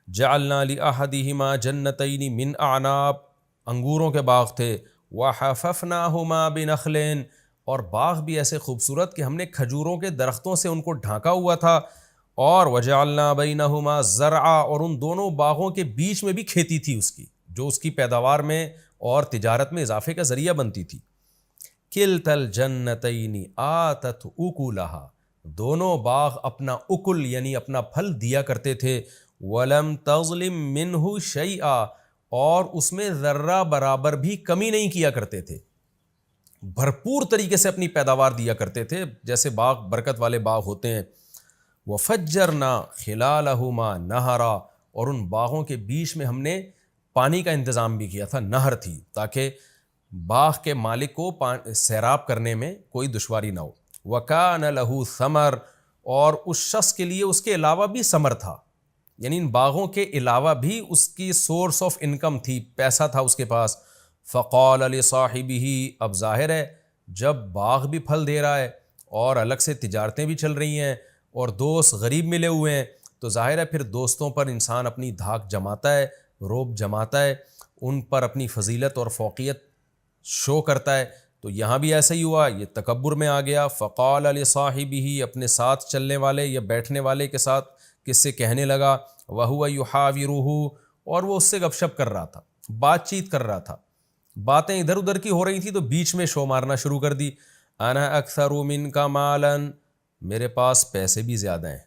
جعلنا لأحدہما جنتین من اعناب، انگوروں کے باغ تھے. وحففناہما بنخل، اور باغ بھی ایسے خوبصورت کہ ہم نے کھجوروں کے درختوں سے ان کو ڈھانکا ہوا تھا. اور وجعلنا بینہما زرعا، اور ان دونوں باغوں کے بیچ میں بھی کھیتی تھی اس کی، جو اس کی پیداوار میں اور تجارت میں اضافے کا ذریعہ بنتی تھی. کلتا الجنتین آتت اکلہا، دونوں باغ اپنا اکل یعنی اپنا پھل دیا کرتے تھے. ولم تظلم منہ شیئا، اور اس میں ذرہ برابر بھی کمی نہیں کیا کرتے تھے، بھرپور طریقے سے اپنی پیداوار دیا کرتے تھے جیسے باغ برکت والے باغ ہوتے ہیں. وفجرنا خلالہما نہرا، اور ان باغوں کے بیچ میں ہم نے پانی کا انتظام بھی کیا تھا، نہر تھی تاکہ باغ کے مالک کو سیراب کرنے میں کوئی دشواری نہ ہو. وَكَانَ لَهُ ثَمَرٌ، اور اس شخص کے لیے اس کے علاوہ بھی ثمر تھا، یعنی ان باغوں کے علاوہ بھی اس کی سورس آف انکم تھی، پیسہ تھا اس کے پاس. فقال لصاحبہ، اب ظاہر ہے جب باغ بھی پھل دے رہا ہے اور الگ سے تجارتیں بھی چل رہی ہیں اور دوست غریب ملے ہوئے ہیں، تو ظاہر ہے پھر دوستوں پر انسان اپنی دھاک جماتا ہے، روب جماتا ہے، ان پر اپنی فضیلت اور فوقیت شو کرتا ہے. تو یہاں بھی ایسا ہی ہوا، یہ تکبر میں آ گیا. فقال لصاحبہ، اپنے ساتھ چلنے والے یا بیٹھنے والے کے ساتھ کس سے کہنے لگا. وہو یحاورہ، اور وہ اس سے گپ شپ کر رہا تھا، بات چیت کر رہا تھا، باتیں ادھر ادھر کی ہو رہی تھی تو بیچ میں شو مارنا شروع کر دی. انا اکثر منک مالا، میرے پاس پیسے بھی زیادہ ہیں.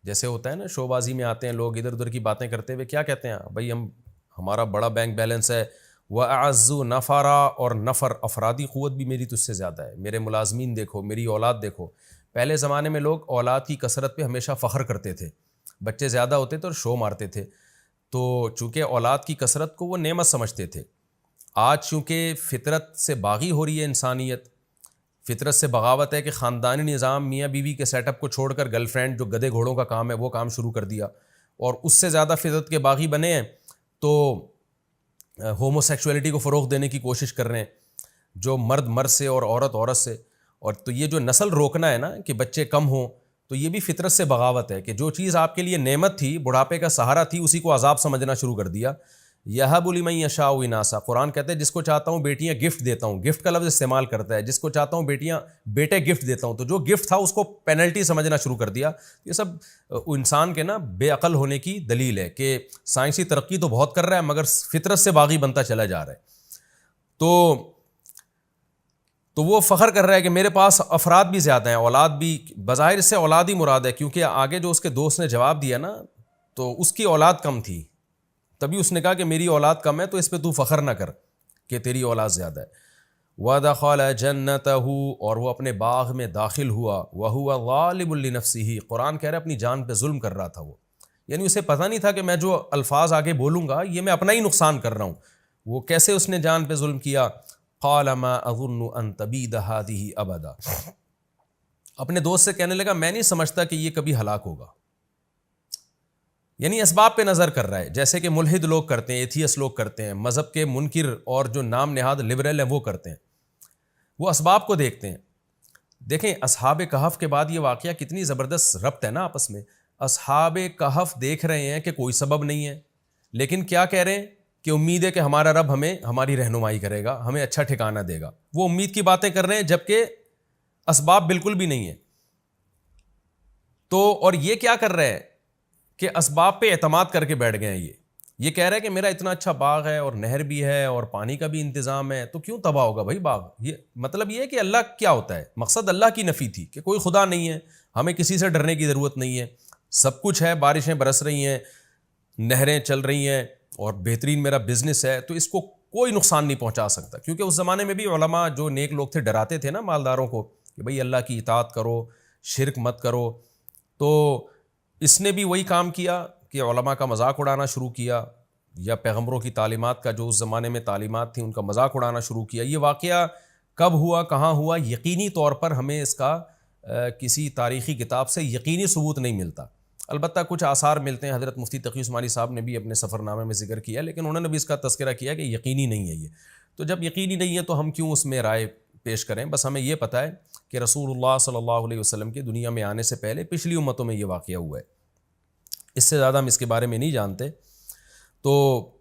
جیسے ہوتا ہے نا شو بازی میں آتے ہیں لوگ ادھر ادھر کی باتیں کرتے ہوئے، کیا کہتے ہیں بھائی ہمارا بڑا بینک بیلنس ہے. وَأَعَزُّ نَفَرًا، اور نفر افرادی قوت بھی میری تجھ سے زیادہ ہے، میرے ملازمین دیکھو، میری اولاد دیکھو. پہلے زمانے میں لوگ اولاد کی کثرت پہ ہمیشہ فخر کرتے تھے، بچے زیادہ ہوتے تھے اور شو مارتے تھے. تو چونکہ اولاد کی کثرت کو وہ نعمت سمجھتے تھے. آج چونکہ فطرت سے باغی ہو رہی ہے انسانیت، فطرت سے بغاوت ہے کہ خاندانی نظام میاں بیوی کے سیٹ اپ کو چھوڑ کر گرل فرینڈ جو گدھے گھوڑوں کا کام ہے وہ کام شروع کر دیا، اور اس سے زیادہ فطرت کے باغی بنے ہیں تو ہومو سیکشولیٹی کو فروغ دینے کی کوشش کر رہے ہیں، جو مرد مرد سے اور عورت عورت سے. اور تو یہ جو نسل روکنا ہے نا کہ بچے کم ہوں، تو یہ بھی فطرت سے بغاوت ہے کہ جو چیز آپ کے لیے نعمت تھی، بڑھاپے کا سہارا تھی، اسی کو عذاب سمجھنا شروع کر دیا. یہب لمن یشاء اناسا، قرآن کہتے ہیں جس کو چاہتا ہوں بیٹیاں گفٹ دیتا ہوں، گفٹ کا لفظ استعمال کرتا ہے، جس کو چاہتا ہوں بیٹے گفٹ دیتا ہوں. تو جو گفٹ تھا اس کو پینلٹی سمجھنا شروع کر دیا. یہ سب انسان کے نا بے عقل ہونے کی دلیل ہے کہ سائنسی ترقی تو بہت کر رہا ہے مگر فطرت سے باغی بنتا چلا جا رہا ہے. تو وہ فخر کر رہا ہے کہ میرے پاس افراد بھی زیادہ ہیں، اولاد بھی. بظاہر اس سے اولاد ہی مراد ہے، کیونکہ آگے جو اس کے دوست نے جواب دیا نا تو اس کی اولاد کم تھی، تبھی اس نے کہا کہ میری اولاد کم ہے تو اس پہ تو فخر نہ کر کہ تیری اولاد زیادہ ہے. وَدَخَلَ جَنَّتَهُ، اور وہ اپنے باغ میں داخل ہوا. وَهُوَ ظَالِمٌ لِنَفْسِهِ، قرآن کہہ رہا ہے اپنی جان پہ ظلم کر رہا تھا وہ، یعنی اسے پتہ نہیں تھا کہ میں جو الفاظ آگے بولوں گا یہ میں اپنا ہی نقصان کر رہا ہوں. وہ کیسے اس نے جان پہ ظلم کیا. قَالَ مَا أَظُنُّ أَن تَبِيدَ هَٰذِهِ أَبَدًا، اپنے دوست سے کہنے لگا میں نہیں سمجھتا کہ یہ کبھی ہلاک ہوگا. یعنی اسباب پہ نظر کر رہا ہے، جیسے کہ ملحد لوگ کرتے ہیں، ایتھیس لوگ کرتے ہیں، مذہب کے منکر اور جو نام نہاد لبرل ہیں وہ کرتے ہیں، وہ اسباب کو دیکھتے ہیں. دیکھیں اصحاب کہف کے بعد یہ واقعہ کتنی زبردست ربط ہے نا آپس میں. اصحاب کہف دیکھ رہے ہیں کہ کوئی سبب نہیں ہے، لیکن کیا کہہ رہے ہیں کہ امید ہے کہ ہمارا رب ہمیں ہماری رہنمائی کرے گا، ہمیں اچھا ٹھکانہ دے گا. وہ امید کی باتیں کر رہے ہیں جبکہ اسباب بالکل بھی نہیں ہیں. تو اور یہ کیا کر رہے ہیں کہ اسباب پہ اعتماد کر کے بیٹھ گئے ہیں. یہ کہہ رہا ہے کہ میرا اتنا اچھا باغ ہے اور نہر بھی ہے اور پانی کا بھی انتظام ہے, تو کیوں تباہ ہوگا بھائی باغ؟ یہ مطلب یہ ہے کہ اللہ کیا ہوتا ہے, مقصد اللہ کی نفی تھی کہ کوئی خدا نہیں ہے, ہمیں کسی سے ڈرنے کی ضرورت نہیں ہے, سب کچھ ہے, بارشیں برس رہی ہیں, نہریں چل رہی ہیں اور بہترین میرا بزنس ہے, تو اس کو کوئی نقصان نہیں پہنچا سکتا. کیونکہ اس زمانے میں بھی علماء جو نیک لوگ تھے ڈراتے تھے نا مالداروں کو کہ بھئی اللہ کی اطاعت کرو, شرک مت کرو. تو اس نے بھی وہی کام کیا کہ علماء کا مذاق اڑانا شروع کیا, یا پیغمبروں کی تعلیمات کا, جو اس زمانے میں تعلیمات تھیں ان کا مذاق اڑانا شروع کیا. یہ واقعہ کب ہوا, کہاں ہوا, یقینی طور پر ہمیں اس کا کسی تاریخی کتاب سے یقینی ثبوت نہیں ملتا. البتہ کچھ آثار ملتے ہیں, حضرت مفتی تقی عثمانی صاحب نے بھی اپنے سفر نامے میں ذکر کیا, لیکن انہوں نے بھی اس کا تذکرہ کیا کہ یقینی نہیں ہے یہ. تو جب یقینی نہیں ہے تو ہم کیوں اس میں رائے پیش کریں؟ بس ہمیں یہ پتہ ہے کہ رسول اللہ صلی اللہ علیہ وسلم کے دنیا میں آنے سے پہلے پچھلی امتوں میں یہ واقعہ ہوا ہے, اس سے زیادہ ہم اس کے بارے میں نہیں جانتے. تو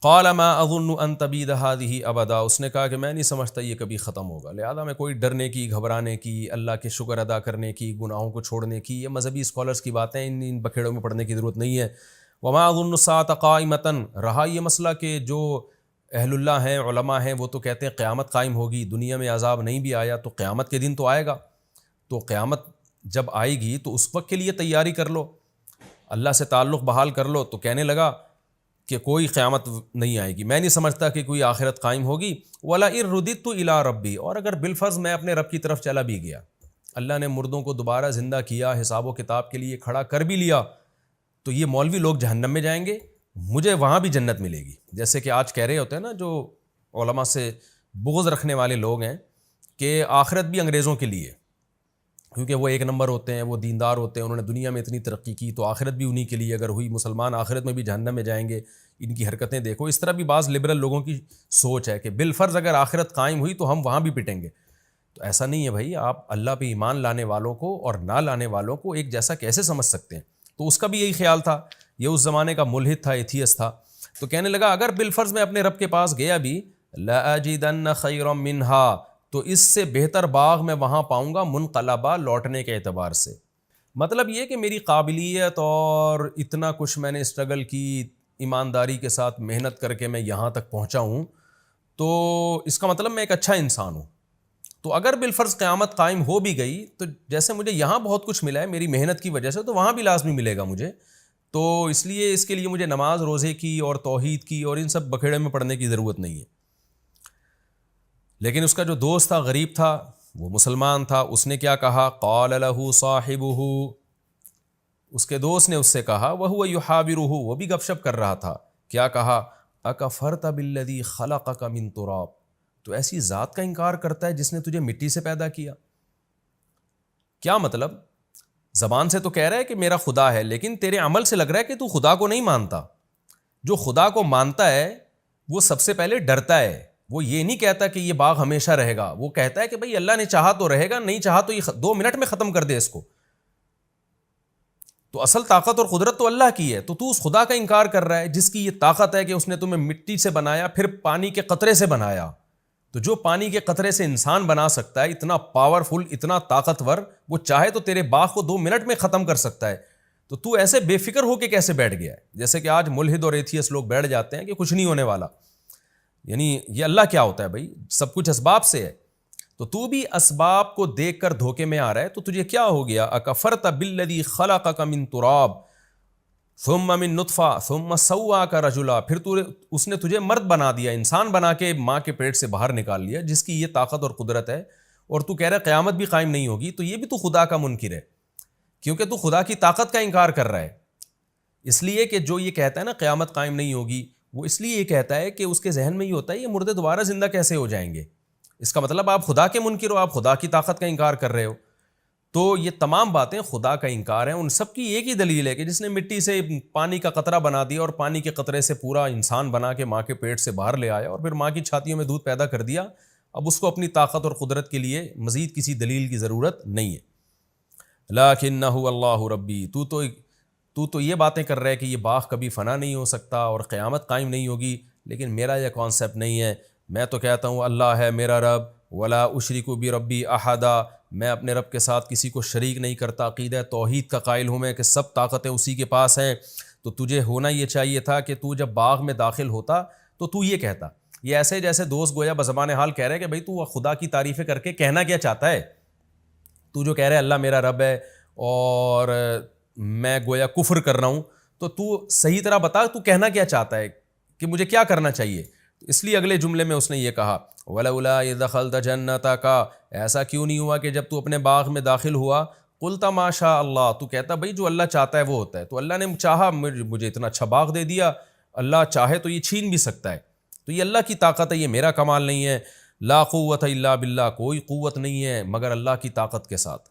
قال ما اظن ان تبید هذه ابدا, اس نے کہا کہ میں نہیں سمجھتا یہ کبھی ختم ہوگا, لہذا میں کوئی ڈرنے کی, گھبرانے کی, اللہ کے شکر ادا کرنے کی, گناہوں کو چھوڑنے کی, یہ مذہبی اسکالرس کی باتیں, ان بکھیڑوں میں پڑھنے کی ضرورت نہیں ہے. وما اظن الساعة قائمة, رہا یہ مسئلہ کہ جو اہل اللہ ہیں, علماء ہیں, وہ تو کہتے ہیں قیامت قائم ہوگی, دنیا میں عذاب نہیں بھی آیا تو قیامت کے دن تو آئے گا, تو قیامت جب آئے گی تو اس وقت کے لیے تیاری کر لو, اللہ سے تعلق بحال کر لو. تو کہنے لگا کہ کوئی قیامت نہیں آئے گی, میں نہیں سمجھتا کہ کوئی آخرت قائم ہوگی. وَلَئِن رُدِدتُّ إِلَىٰ رَبِّي, اور اگر بالفرض میں اپنے رب کی طرف چلا بھی گیا, اللہ نے مردوں کو دوبارہ زندہ کیا, حساب و کتاب کے لیے کھڑا کر بھی لیا, تو یہ مولوی لوگ جہنم میں جائیں گے, مجھے وہاں بھی جنت ملے گی. جیسے کہ آج کہہ رہے ہوتے ہیں نا جو علماء سے بغض رکھنے والے لوگ ہیں کہ آخرت بھی انگریزوں کے لیے, کیونکہ وہ ایک نمبر ہوتے ہیں, وہ دیندار ہوتے ہیں, انہوں نے دنیا میں اتنی ترقی کی, تو آخرت بھی انہی کے لیے اگر ہوئی, مسلمان آخرت میں بھی جہنم میں جائیں گے, ان کی حرکتیں دیکھو. اس طرح بھی بعض لبرل لوگوں کی سوچ ہے کہ بالفرض اگر آخرت قائم ہوئی تو ہم وہاں بھی پٹیں گے. تو ایسا نہیں ہے بھائی, آپ اللہ پہ ایمان لانے والوں کو اور نہ لانے والوں کو ایک جیسا کیسے سمجھ سکتے ہیں؟ تو اس کا بھی یہی خیال تھا, یہ اس زمانے کا ملحد تھا, ایتھیس تھا. تو کہنے لگا اگر بالفرض میں اپنے رب کے پاس گیا بھی, لَأَجِدَنَّ خَيْرًا مِّنْهَا, تو اس سے بہتر باغ میں وہاں پاؤں گا منقلبہ, لوٹنے کے اعتبار سے. مطلب یہ کہ میری قابلیت اور اتنا کچھ میں نے اسٹرگل کی, ایمانداری کے ساتھ محنت کر کے میں یہاں تک پہنچا ہوں, تو اس کا مطلب میں ایک اچھا انسان ہوں. تو اگر بالفرض قیامت قائم ہو بھی گئی تو جیسے مجھے یہاں بہت کچھ ملا ہے میری محنت کی وجہ سے, تو وہاں بھی لازمی ملے گا مجھے. تو اس لیے اس کے لیے مجھے نماز روزے کی اور توحید کی اور ان سب بکھیڑے میں پڑھنے کی ضرورت نہیں ہے. لیکن اس کا جو دوست تھا, غریب تھا, وہ مسلمان تھا, اس نے کیا کہا؟ قال له صاحبه, اس کے دوست نے اس سے کہا, وهو يحاوره, وہ بھی گپ شپ کر رہا تھا, کیا کہا؟ اکفرت بالذی خلقک من تراب, تو ایسی ذات کا انکار کرتا ہے جس نے تجھے مٹی سے پیدا کیا. کیا مطلب؟ زبان سے تو کہہ رہا ہے کہ میرا خدا ہے, لیکن تیرے عمل سے لگ رہا ہے کہ تو خدا کو نہیں مانتا. جو خدا کو مانتا ہے وہ سب سے پہلے ڈرتا ہے, وہ یہ نہیں کہتا کہ یہ باغ ہمیشہ رہے گا, وہ کہتا ہے کہ بھئی اللہ نے چاہا تو رہے گا, نہیں چاہا تو یہ 2 منٹ میں ختم کر دے اس کو. تو اصل طاقت اور قدرت تو اللہ کی ہے, تو اس خدا کا انکار کر رہا ہے جس کی یہ طاقت ہے کہ اس نے تمہیں مٹی سے بنایا, پھر پانی کے قطرے سے بنایا. تو جو پانی کے قطرے سے انسان بنا سکتا ہے, اتنا پاورفل, اتنا طاقتور, وہ چاہے تو تیرے باغ کو 2 منٹ میں ختم کر سکتا ہے. تو ایسے بے فکر ہو کے کیسے بیٹھ گیا ہے؟ جیسے کہ آج ملحد اور ایتھیس لوگ بیٹھ جاتے ہیں کہ کچھ نہیں ہونے والا. یعنی یہ اللہ کیا ہوتا ہے بھائی؟ سب کچھ اسباب سے ہے. تو بھی اسباب کو دیکھ کر دھوکے میں آ رہا ہے, تو تجھے کیا ہو گیا؟ اکفرت بالذی خلقک من تراب ثم من نطفہ ثم سواک رجلا, پھر اس نے تجھے مرد بنا دیا, انسان بنا کے ماں کے پیٹ سے باہر نکال لیا, جس کی یہ طاقت اور قدرت ہے, اور تو کہہ رہا ہے قیامت بھی قائم نہیں ہوگی. تو یہ بھی تو خدا کا منکر ہے, کیونکہ تو خدا کی طاقت کا انکار کر رہا ہے. اس لیے کہ جو یہ کہتا ہے نا قیامت قائم نہیں ہوگی, وہ اس لیے یہ کہتا ہے کہ اس کے ذہن میں یہ ہوتا ہے یہ مردے دوبارہ زندہ کیسے ہو جائیں گے. اس کا مطلب آپ خدا کے منکر ہو, آپ خدا کی طاقت کا انکار کر رہے ہو. تو یہ تمام باتیں خدا کا انکار ہیں. ان سب کی ایک ہی دلیل ہے کہ جس نے مٹی سے پانی کا قطرہ بنا دیا اور پانی کے قطرے سے پورا انسان بنا کے ماں کے پیٹ سے باہر لے آیا اور پھر ماں کی چھاتیوں میں دودھ پیدا کر دیا, اب اس کو اپنی طاقت اور قدرت کے لیے مزید کسی دلیل کی ضرورت نہیں ہے. لکنہ اللہ ربی, تو یہ باتیں کر رہے کہ یہ باغ کبھی فنا نہیں ہو سکتا اور قیامت قائم نہیں ہوگی, لیکن میرا یہ کانسیپٹ نہیں ہے. میں تو کہتا ہوں اللہ ہے میرا رب, ولا اشرک بربی احدا, میں اپنے رب کے ساتھ کسی کو شریک نہیں کرتا، عقیدہ توحید کا قائل ہوں میں کہ سب طاقتیں اسی کے پاس ہیں، تو تجھے ہونا یہ چاہیے تھا کہ تو جب باغ میں داخل ہوتا تو یہ کہتا، یہ ایسے جیسے دوست گویا بزبان حال کہہ رہے ہیں کہ بھائی تو خدا کی تعریفیں کر کے کہنا کیا چاہتا ہے، تو جو کہہ رہے اللہ میرا رب ہے اور میں گویا کفر کر رہا ہوں، تو صحیح طرح بتا تو کہنا کیا چاہتا ہے کہ مجھے کیا کرنا چاہیے. اس لیے اگلے جملے میں اس نے یہ کہا وَلَوْلَا إِذْ دَخَلْتَ جَنَّتَكَ، ایسا کیوں نہیں ہوا کہ جب تو اپنے باغ میں داخل ہوا قُلْتَ مَا شَاءَ اللَّهُ، تو کہتا بھائی جو اللہ چاہتا ہے وہ ہوتا ہے، تو اللہ نے چاہا مجھے اتنا اچھا باغ دے دیا، اللہ چاہے تو یہ چھین بھی سکتا ہے، تو یہ اللہ کی طاقت ہے، یہ میرا کمال نہیں ہے. لا قوت الا باللہ، کوئی قوت نہیں ہے مگر اللہ کی طاقت کے ساتھ.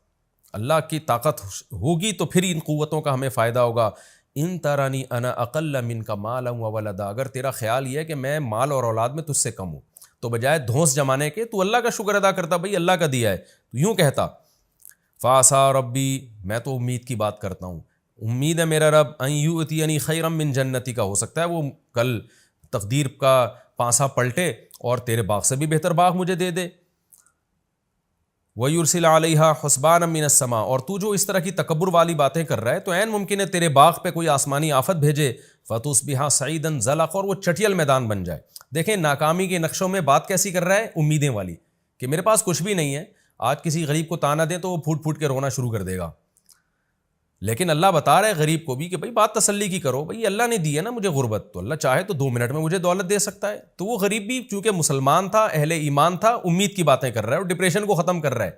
اللہ کی طاقت ہوگی تو پھر ان قوتوں کا ہمیں فائدہ ہوگا. ان ترانی انا اقل منک مالا وولدا، اگر تیرا خیال یہ ہے کہ میں مال اور اولاد میں تجھ سے کم ہوں تو بجائے دھونس جمانے کے تو اللہ کا شکر ادا کرتا، بھائی اللہ کا دیا ہے، تو یوں کہتا فاسا ربی، میں تو امید کی بات کرتا ہوں، امید ہے میرا رب ان یؤتینی خیرا من جنتی کا، ہو سکتا ہے وہ کل تقدیر کا پانسا پلٹے اور تیرے باغ سے بھی بہتر باغ مجھے دے دے. وَيُرْسِلَ عَلَيْهَا حُسْبَانًا مِّنَ السَّمَاءِ، اور تو جو اس طرح کی تکبر والی باتیں کر رہا ہے تو عین ممکن ہے تیرے باغ پہ کوئی آسمانی آفت بھیجے فَتُصْبِحَ صَعِيدًا زَلَقًا، اور وہ چٹیل میدان بن جائے. دیکھیں ناکامی کے نقشوں میں بات کیسی کر رہا ہے، امیدیں والی، کہ میرے پاس کچھ بھی نہیں ہے. آج کسی غریب کو تانا دیں تو وہ پھوٹ پھوٹ کے رونا شروع کر دے گا، لیکن اللہ بتا رہا ہے غریب کو بھی کہ بھائی بات تسلی کی کرو، بھائی اللہ نے دی ہے نا مجھے غربت، تو اللہ چاہے تو 2 منٹ میں مجھے دولت دے سکتا ہے. تو وہ غریب بھی چونکہ مسلمان تھا، اہل ایمان تھا، امید کی باتیں کر رہا ہے اور ڈپریشن کو ختم کر رہا ہے،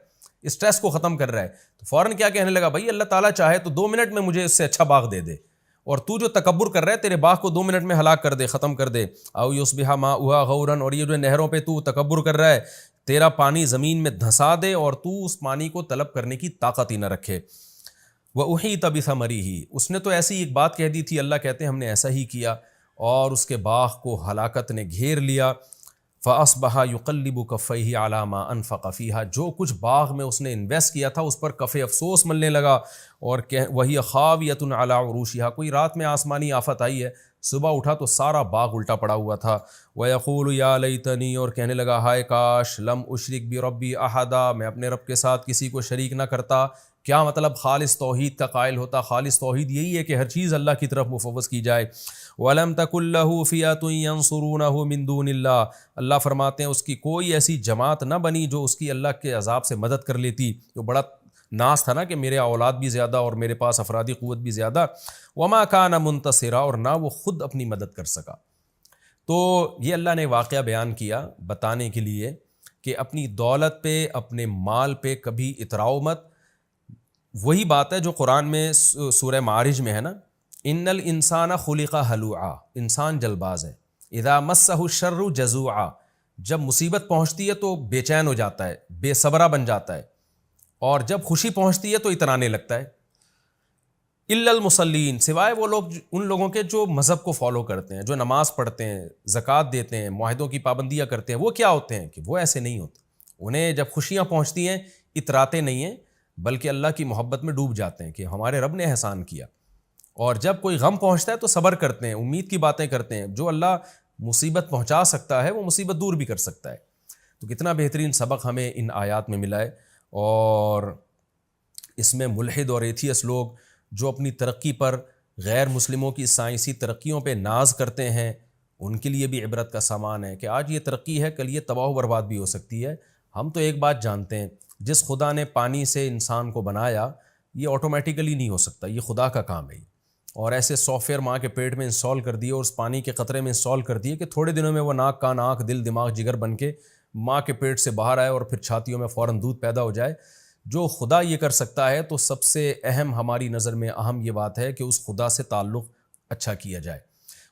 اسٹریس کو ختم کر رہا ہے. تو فوراً کیا کہنے لگا، بھائی اللہ تعالیٰ چاہے تو 2 منٹ میں مجھے اس سے اچھا باغ دے دے، اور تو جو تکبر کر رہا ہے تیرے باغ کو 2 منٹ میں ہلاک کر دے، ختم کر دے. او یصبح ماؤها غورا، اور یہ جو نہروں پہ تو تکبر کر رہا ہے تیرا پانی زمین میں دھسا دے اور تو اس پانی کو طلب کرنے کی طاقت ہی نہ رکھے. وَأُحِيطَ بِثَمَرِهِ، اس نے تو ایسی ایک بات کہہ دی تھی، اللہ کہتے ہیں ہم نے ایسا ہی کیا اور اس کے باغ کو ہلاکت نے گھیر لیا. فَأَصْبَحَ يُقَلِّبُ كَفَّيْهِ عَلَى مَا أَنفَقَ فِيهَا، جو کچھ باغ میں اس نے انویسٹ کیا تھا اس پر کف افسوس ملنے لگا. اور وَهِيَ خَاوِيَةٌ عَلَى عُرُوشِهَا، کوئی رات میں آسمانی آفت آئی ہے، صبح اٹھا تو سارا باغ الٹا پڑا ہوا تھا. وَيَقُولُ يَا لَيْتَنِي، اور کہنے لگا ہائے کاش، لَمْ أُشْرِكْ بِرَبِّي أَحَدًا، میں اپنے رب کے ساتھ کسی کو شریک نہ کرتا. کیا مطلب، خالص توحید کا قائل ہوتا. خالص توحید یہی ہے کہ ہر چیز اللہ کی طرف مفوض کی جائے. وَلَمْ تَكُنْ لَهُ فِئَةٌ يَنْصُرُونَهُ مِنْ دُونِ اللَّهِ، اللہ فرماتے ہیں اس کی کوئی ایسی جماعت نہ بنی جو اس کی اللہ کے عذاب سے مدد کر لیتی. جو بڑا ناز تھا نا کہ میرے اولاد بھی زیادہ اور میرے پاس افرادی قوت بھی زیادہ. وَمَا كَانَ مُنْتَصِرًا، اور نہ وہ خود اپنی مدد کر سکا. تو یہ اللہ نے واقعہ بیان کیا بتانے کے لیے کہ اپنی دولت پہ، اپنے مال پہ کبھی اتراؤ مت. وہی بات ہے جو قرآن میں سورہ معارج میں ہے نا، ان الانسان خلق ہلوعا، انسان جلد باز ہے. اذا مسہ الشر جزوعا، جب مصیبت پہنچتی ہے تو بے چین ہو جاتا ہے، بے صبرا بن جاتا ہے، اور جب خوشی پہنچتی ہے تو اترانے لگتا ہے. الا المصلین، سوائے وہ لوگ، ان لوگوں کے جو مذہب کو فالو کرتے ہیں، جو نماز پڑھتے ہیں، زکوٰۃ دیتے ہیں، معاہدوں کی پابندیاں کرتے ہیں. وہ کیا ہوتے ہیں کہ وہ ایسے نہیں ہوتے، انہیں جب خوشیاں پہنچتی ہیں اتراتے نہیں ہیں بلکہ اللہ کی محبت میں ڈوب جاتے ہیں کہ ہمارے رب نے احسان کیا. اور جب کوئی غم پہنچتا ہے تو صبر کرتے ہیں، امید کی باتیں کرتے ہیں. جو اللہ مصیبت پہنچا سکتا ہے وہ مصیبت دور بھی کر سکتا ہے. تو کتنا بہترین سبق ہمیں ان آیات میں ملا ہے. اور اس میں ملحد اور ایتھیس لوگ جو اپنی ترقی پر غیر مسلموں کی سائنسی ترقیوں پہ ناز کرتے ہیں، ان کے لیے بھی عبرت کا سامان ہے کہ آج یہ ترقی ہے، کل یہ تباہ و برباد بھی ہو سکتی ہے. ہم تو ایک بات جانتے ہیں، جس خدا نے پانی سے انسان کو بنایا یہ آٹومیٹیکلی نہیں ہو سکتا، یہ خدا کا کام ہے. اور ایسے سافٹ ویئر ماں کے پیٹ میں انسٹال کر دیے اور اس پانی کے قطرے میں انسٹال کر دیے کہ تھوڑے دنوں میں وہ ناک کان آنکھ دل دماغ جگر بن کے ماں کے پیٹ سے باہر آئے اور پھر چھاتیوں میں فوراً دودھ پیدا ہو جائے. جو خدا یہ کر سکتا ہے تو سب سے اہم ہماری نظر میں اہم یہ بات ہے کہ اس خدا سے تعلق اچھا کیا جائے،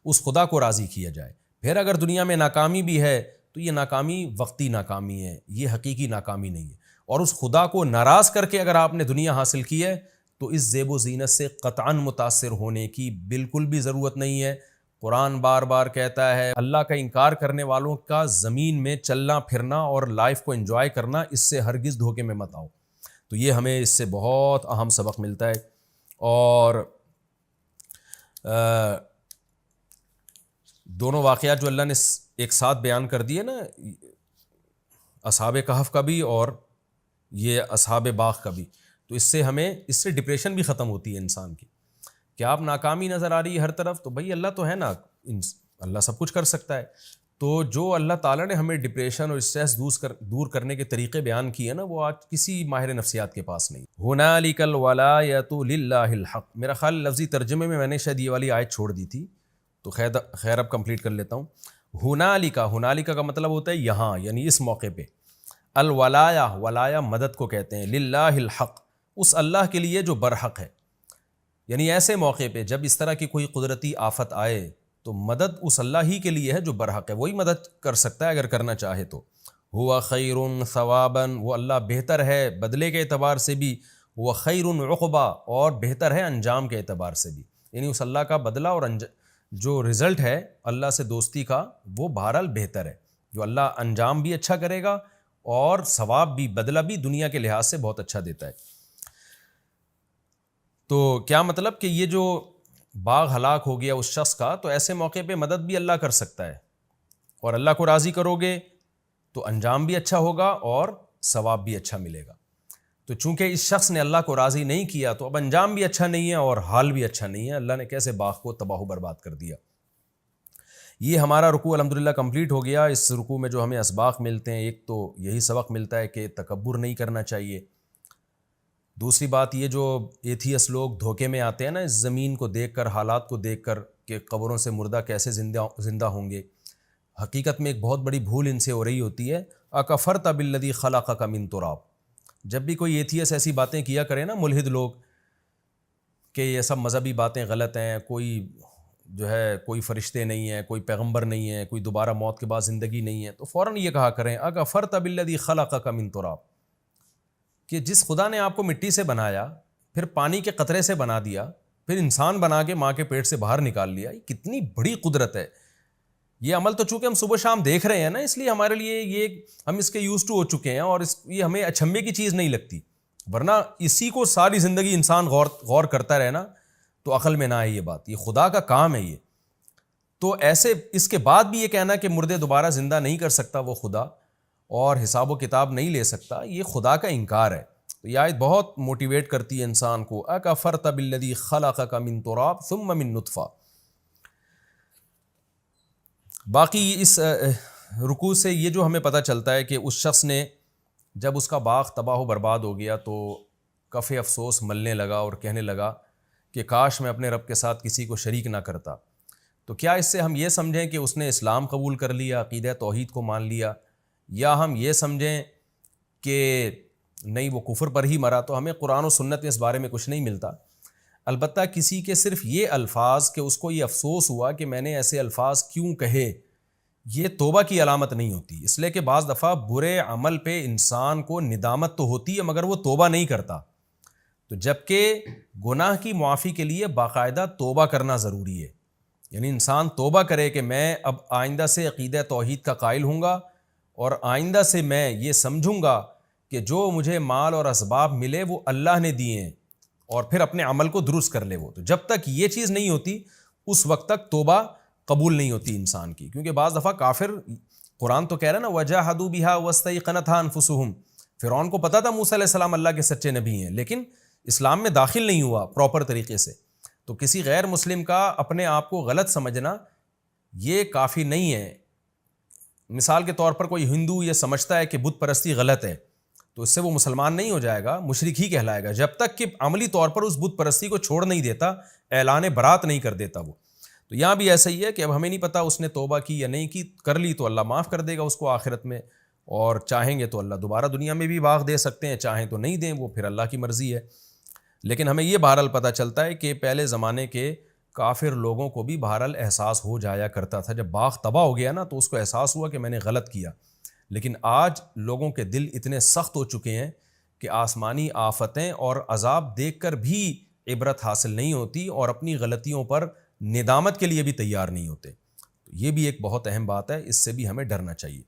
اس خدا کو راضی کیا جائے. پھر اگر دنیا میں ناکامی بھی ہے تو یہ ناکامی وقتی ناکامی ہے، یہ حقیقی ناکامی نہیں ہے. اور اس خدا کو ناراض کر کے اگر آپ نے دنیا حاصل کی ہے تو اس زیب و زینت سے قطعاً متاثر ہونے کی بالکل بھی ضرورت نہیں ہے. قرآن بار بار کہتا ہے اللہ کا انکار کرنے والوں کا زمین میں چلنا پھرنا اور لائف کو انجوائے کرنا، اس سے ہرگز دھوکے میں مت آؤ. تو یہ ہمیں اس سے بہت اہم سبق ملتا ہے. اور دونوں واقعات جو اللہ نے ایک ساتھ بیان کر دیے نا، اصحاب کہف کا بھی اور یہ اصحاب باغ کا بھی. تو اس سے ڈپریشن بھی ختم ہوتی ہے انسان کی کہ آپ ناکامی نظر آ رہی ہے ہر طرف, تو بھائی اللہ تو ہے نا, اللہ سب کچھ کر سکتا ہے. تو جو اللہ تعالیٰ نے ہمیں ڈپریشن اور اسٹریس دور کرنے کے طریقے بیان کیے نا, وہ آج کسی ماہر نفسیات کے پاس نہیں. ہنالک الولایۃ للہ الحق, میرا خیال لفظی ترجمے میں نے شاید یہ والی آیت چھوڑ دی تھی, تو خیر اب کمپلیٹ کر لیتا ہوں. ہنالک کا مطلب ہوتا ہے یہاں, یعنی اس موقع پہ. ولایا مدد کو کہتے ہیں. للہ الحق, اس اللہ کے لیے جو برحق ہے. یعنی ایسے موقع پہ جب اس طرح کی کوئی قدرتی آفت آئے تو مدد اس اللہ ہی کے لیے ہے جو برحق ہے, وہی مدد کر سکتا ہے اگر کرنا چاہے تو. ہوا خیر ثوابا, وہ اللہ بہتر ہے بدلے کے اعتبار سے بھی. وہ خیر عقبا, اور بہتر ہے انجام کے اعتبار سے بھی. یعنی اس اللہ کا بدلہ اور جو رزلٹ ہے اللہ سے دوستی کا, وہ بہرحال بہتر ہے. جو اللہ انجام بھی اچھا کرے گا اور ثواب بھی, بدلہ بھی دنیا کے لحاظ سے بہت اچھا دیتا ہے. تو کیا مطلب کہ یہ جو باغ ہلاک ہو گیا اس شخص کا, تو ایسے موقع پہ مدد بھی اللہ کر سکتا ہے, اور اللہ کو راضی کرو گے تو انجام بھی اچھا ہوگا اور ثواب بھی اچھا ملے گا. تو چونکہ اس شخص نے اللہ کو راضی نہیں کیا تو اب انجام بھی اچھا نہیں ہے اور حال بھی اچھا نہیں ہے. اللہ نے کیسے باغ کو تباہ و برباد کر دیا. یہ ہمارا رکوع الحمدللہ کمپلیٹ ہو گیا. اس رکوع میں جو ہمیں اسباق ملتے ہیں, ایک تو یہی سبق ملتا ہے کہ تکبر نہیں کرنا چاہیے. دوسری بات یہ جو ایتھیس لوگ دھوکے میں آتے ہیں نا, اس زمین کو دیکھ کر, حالات کو دیکھ کر کہ قبروں سے مردہ کیسے زندہ ہوں گے, حقیقت میں ایک بہت بڑی بھول ان سے ہو رہی ہوتی ہے. اکفرت بالذی خلقک من تراب. جب بھی کوئی ایتھیس ایسی باتیں کیا کرے نا, ملحد لوگ, کہ یہ سب مذہبی باتیں غلط ہیں, کوئی جو ہے کوئی فرشتے نہیں ہیں, کوئی پیغمبر نہیں ہے, کوئی دوبارہ موت کے بعد زندگی نہیں ہے, تو فوراً یہ کہا کریں اکفرت بالذی خلقک من تراب, کہ جس خدا نے آپ کو مٹی سے بنایا, پھر پانی کے قطرے سے بنا دیا, پھر انسان بنا کے ماں کے پیٹ سے باہر نکال لیا, یہ کتنی بڑی قدرت ہے. یہ عمل تو چونکہ ہم صبح شام دیکھ رہے ہیں نا, اس لیے ہمارے لیے یہ ہم اس کے یوز ٹو ہو چکے ہیں, اور یہ ہمیں اچھمبے کی چیز نہیں لگتی. ورنہ اسی کو ساری زندگی انسان غور کرتا رہے نا, تو عقل میں نہ آئے یہ بات. یہ خدا کا کام ہے یہ. تو ایسے اس کے بعد بھی یہ کہنا کہ مردے دوبارہ زندہ نہیں کر سکتا وہ خدا, اور حساب و کتاب نہیں لے سکتا, یہ خدا کا انکار ہے. تو یہ آیت بہت موٹیویٹ کرتی ہے انسان کو. اکفرت بالذی خلقک من تراب ثم من نطفہ. باقی اس رکوع سے یہ جو ہمیں پتہ چلتا ہے کہ اس شخص نے جب اس کا باغ تباہ و برباد ہو گیا تو کف افسوس ملنے لگا اور کہنے لگا کہ کاش میں اپنے رب کے ساتھ کسی کو شریک نہ کرتا. تو کیا اس سے ہم یہ سمجھیں کہ اس نے اسلام قبول کر لیا, عقیدہ توحید کو مان لیا, یا ہم یہ سمجھیں کہ نہیں وہ کفر پر ہی مرا؟ تو ہمیں قرآن و سنت میں اس بارے میں کچھ نہیں ملتا. البتہ کسی کے صرف یہ الفاظ کہ اس کو یہ افسوس ہوا کہ میں نے ایسے الفاظ کیوں کہے, یہ توبہ کی علامت نہیں ہوتی. اس لیے کہ بعض دفعہ برے عمل پہ انسان کو ندامت تو ہوتی ہے مگر وہ توبہ نہیں کرتا. تو جبکہ گناہ کی معافی کے لیے باقاعدہ توبہ کرنا ضروری ہے. یعنی انسان توبہ کرے کہ میں اب آئندہ سے عقیدہ توحید کا قائل ہوں گا, اور آئندہ سے میں یہ سمجھوں گا کہ جو مجھے مال اور اسباب ملے وہ اللہ نے دیے ہیں, اور پھر اپنے عمل کو درست کر لے وہ. تو جب تک یہ چیز نہیں ہوتی اس وقت تک توبہ قبول نہیں ہوتی انسان کی. کیونکہ بعض دفعہ کافر, قرآن تو کہہ رہا ہے نا وجاہدوا بہا واستیقنتھا انفسہم, فرعون کو پتا تھا موسیٰ علیہ السلام اللہ کے سچے نبی ہیں, لیکن اسلام میں داخل نہیں ہوا پراپر طریقے سے. تو کسی غیر مسلم کا اپنے آپ کو غلط سمجھنا یہ کافی نہیں ہے. مثال کے طور پر کوئی ہندو یہ سمجھتا ہے کہ بت پرستی غلط ہے, تو اس سے وہ مسلمان نہیں ہو جائے گا, مشرک ہی کہلائے گا, جب تک کہ عملی طور پر اس بت پرستی کو چھوڑ نہیں دیتا, اعلان برات نہیں کر دیتا وہ. تو یہاں بھی ایسا ہی ہے کہ اب ہمیں نہیں پتا اس نے توبہ کی یا نہیں کی, کر لی تو اللہ معاف کر دے گا اس کو آخرت میں, اور چاہیں گے تو اللہ دوبارہ دنیا میں بھی باغ دے سکتے ہیں, چاہیں تو نہیں دیں, وہ پھر اللہ کی مرضی ہے. لیکن ہمیں یہ بہرحال پتہ چلتا ہے کہ پہلے زمانے کے کافر لوگوں کو بھی بہرحال احساس ہو جایا کرتا تھا. جب باغ تباہ ہو گیا نا تو اس کو احساس ہوا کہ میں نے غلط کیا. لیکن آج لوگوں کے دل اتنے سخت ہو چکے ہیں کہ آسمانی آفتیں اور عذاب دیکھ کر بھی عبرت حاصل نہیں ہوتی, اور اپنی غلطیوں پر ندامت کے لیے بھی تیار نہیں ہوتے. تو یہ بھی ایک بہت اہم بات ہے, اس سے بھی ہمیں ڈرنا چاہیے.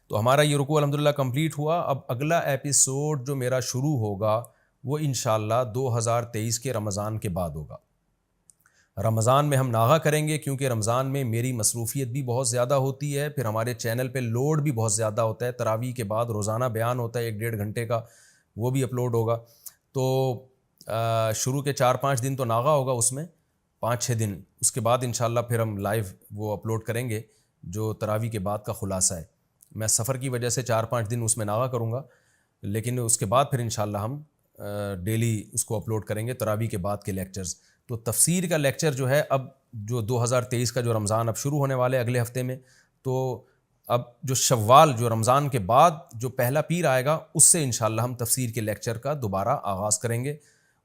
تو ہمارا یہ رکوع الحمدللہ کمپلیٹ ہوا. اب اگلا ایپیسوڈ جو میرا شروع ہوگا وہ انشاءاللہ 2023 کے رمضان کے بعد ہوگا. رمضان میں ہم ناغہ کریں گے, کیونکہ رمضان میں میری مصروفیت بھی بہت زیادہ ہوتی ہے, پھر ہمارے چینل پہ لوڈ بھی بہت زیادہ ہوتا ہے. تراویح کے بعد روزانہ بیان ہوتا ہے 1-1.5 گھنٹے کا, وہ بھی اپلوڈ ہوگا. تو شروع کے 4-5 دن تو ناغہ ہوگا, اس میں 5-6 دن, اس کے بعد انشاءاللہ پھر ہم لائیو وہ اپلوڈ کریں گے جو تراویح کے بعد کا خلاصہ ہے. میں سفر کی وجہ سے 4-5 دن اس میں ناغہ کروں گا, لیکن اس کے بعد پھر انشاءاللہ ہم ڈیلی اس کو اپلوڈ کریں گے تراویح کے بعد کے لیکچرز. تو تفسیر کا لیکچر جو ہے اب جو 2023 کا جو رمضان اب شروع ہونے والے اگلے ہفتے میں, تو اب جو شوال جو رمضان کے بعد جو پہلا پیر آئے گا اس سے انشاءاللہ ہم تفسیر کے لیکچر کا دوبارہ آغاز کریں گے.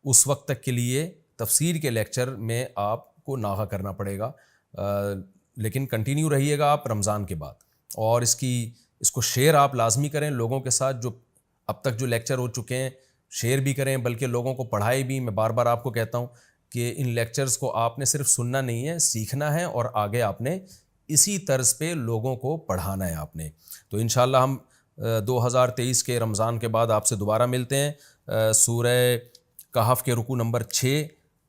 اس وقت تک کے لیے تفسیر کے لیکچر میں آپ کو ناغہ کرنا پڑے گا, لیکن کنٹینیو رہیے گا آپ رمضان کے بعد. اور اس کو شیئر آپ لازمی کریں لوگوں کے ساتھ, جو اب تک جو لیکچر ہو چکے ہیں شیئر بھی کریں, بلکہ لوگوں کو پڑھائے بھی. میں بار بار آپ کو کہتا ہوں کہ ان لیکچرز کو آپ نے صرف سننا نہیں ہے, سیکھنا ہے, اور آگے آپ نے اسی طرز پہ لوگوں کو پڑھانا ہے آپ نے. تو انشاءاللہ ہم 2023 کے رمضان کے بعد آپ سے دوبارہ ملتے ہیں. سورہ کہف کے رکوع نمبر 6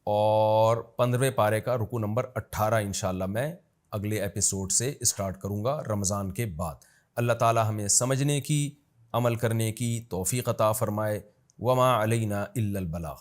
اور 15ویں پارے کا رکوع نمبر 18 انشاءاللہ میں اگلے ایپیسوڈ سے اسٹارٹ کروں گا رمضان کے بعد. اللہ تعالی ہمیں سمجھنے کی, عمل کرنے کی توفیق عطا فرمائے. وما علینا الا البلاغ.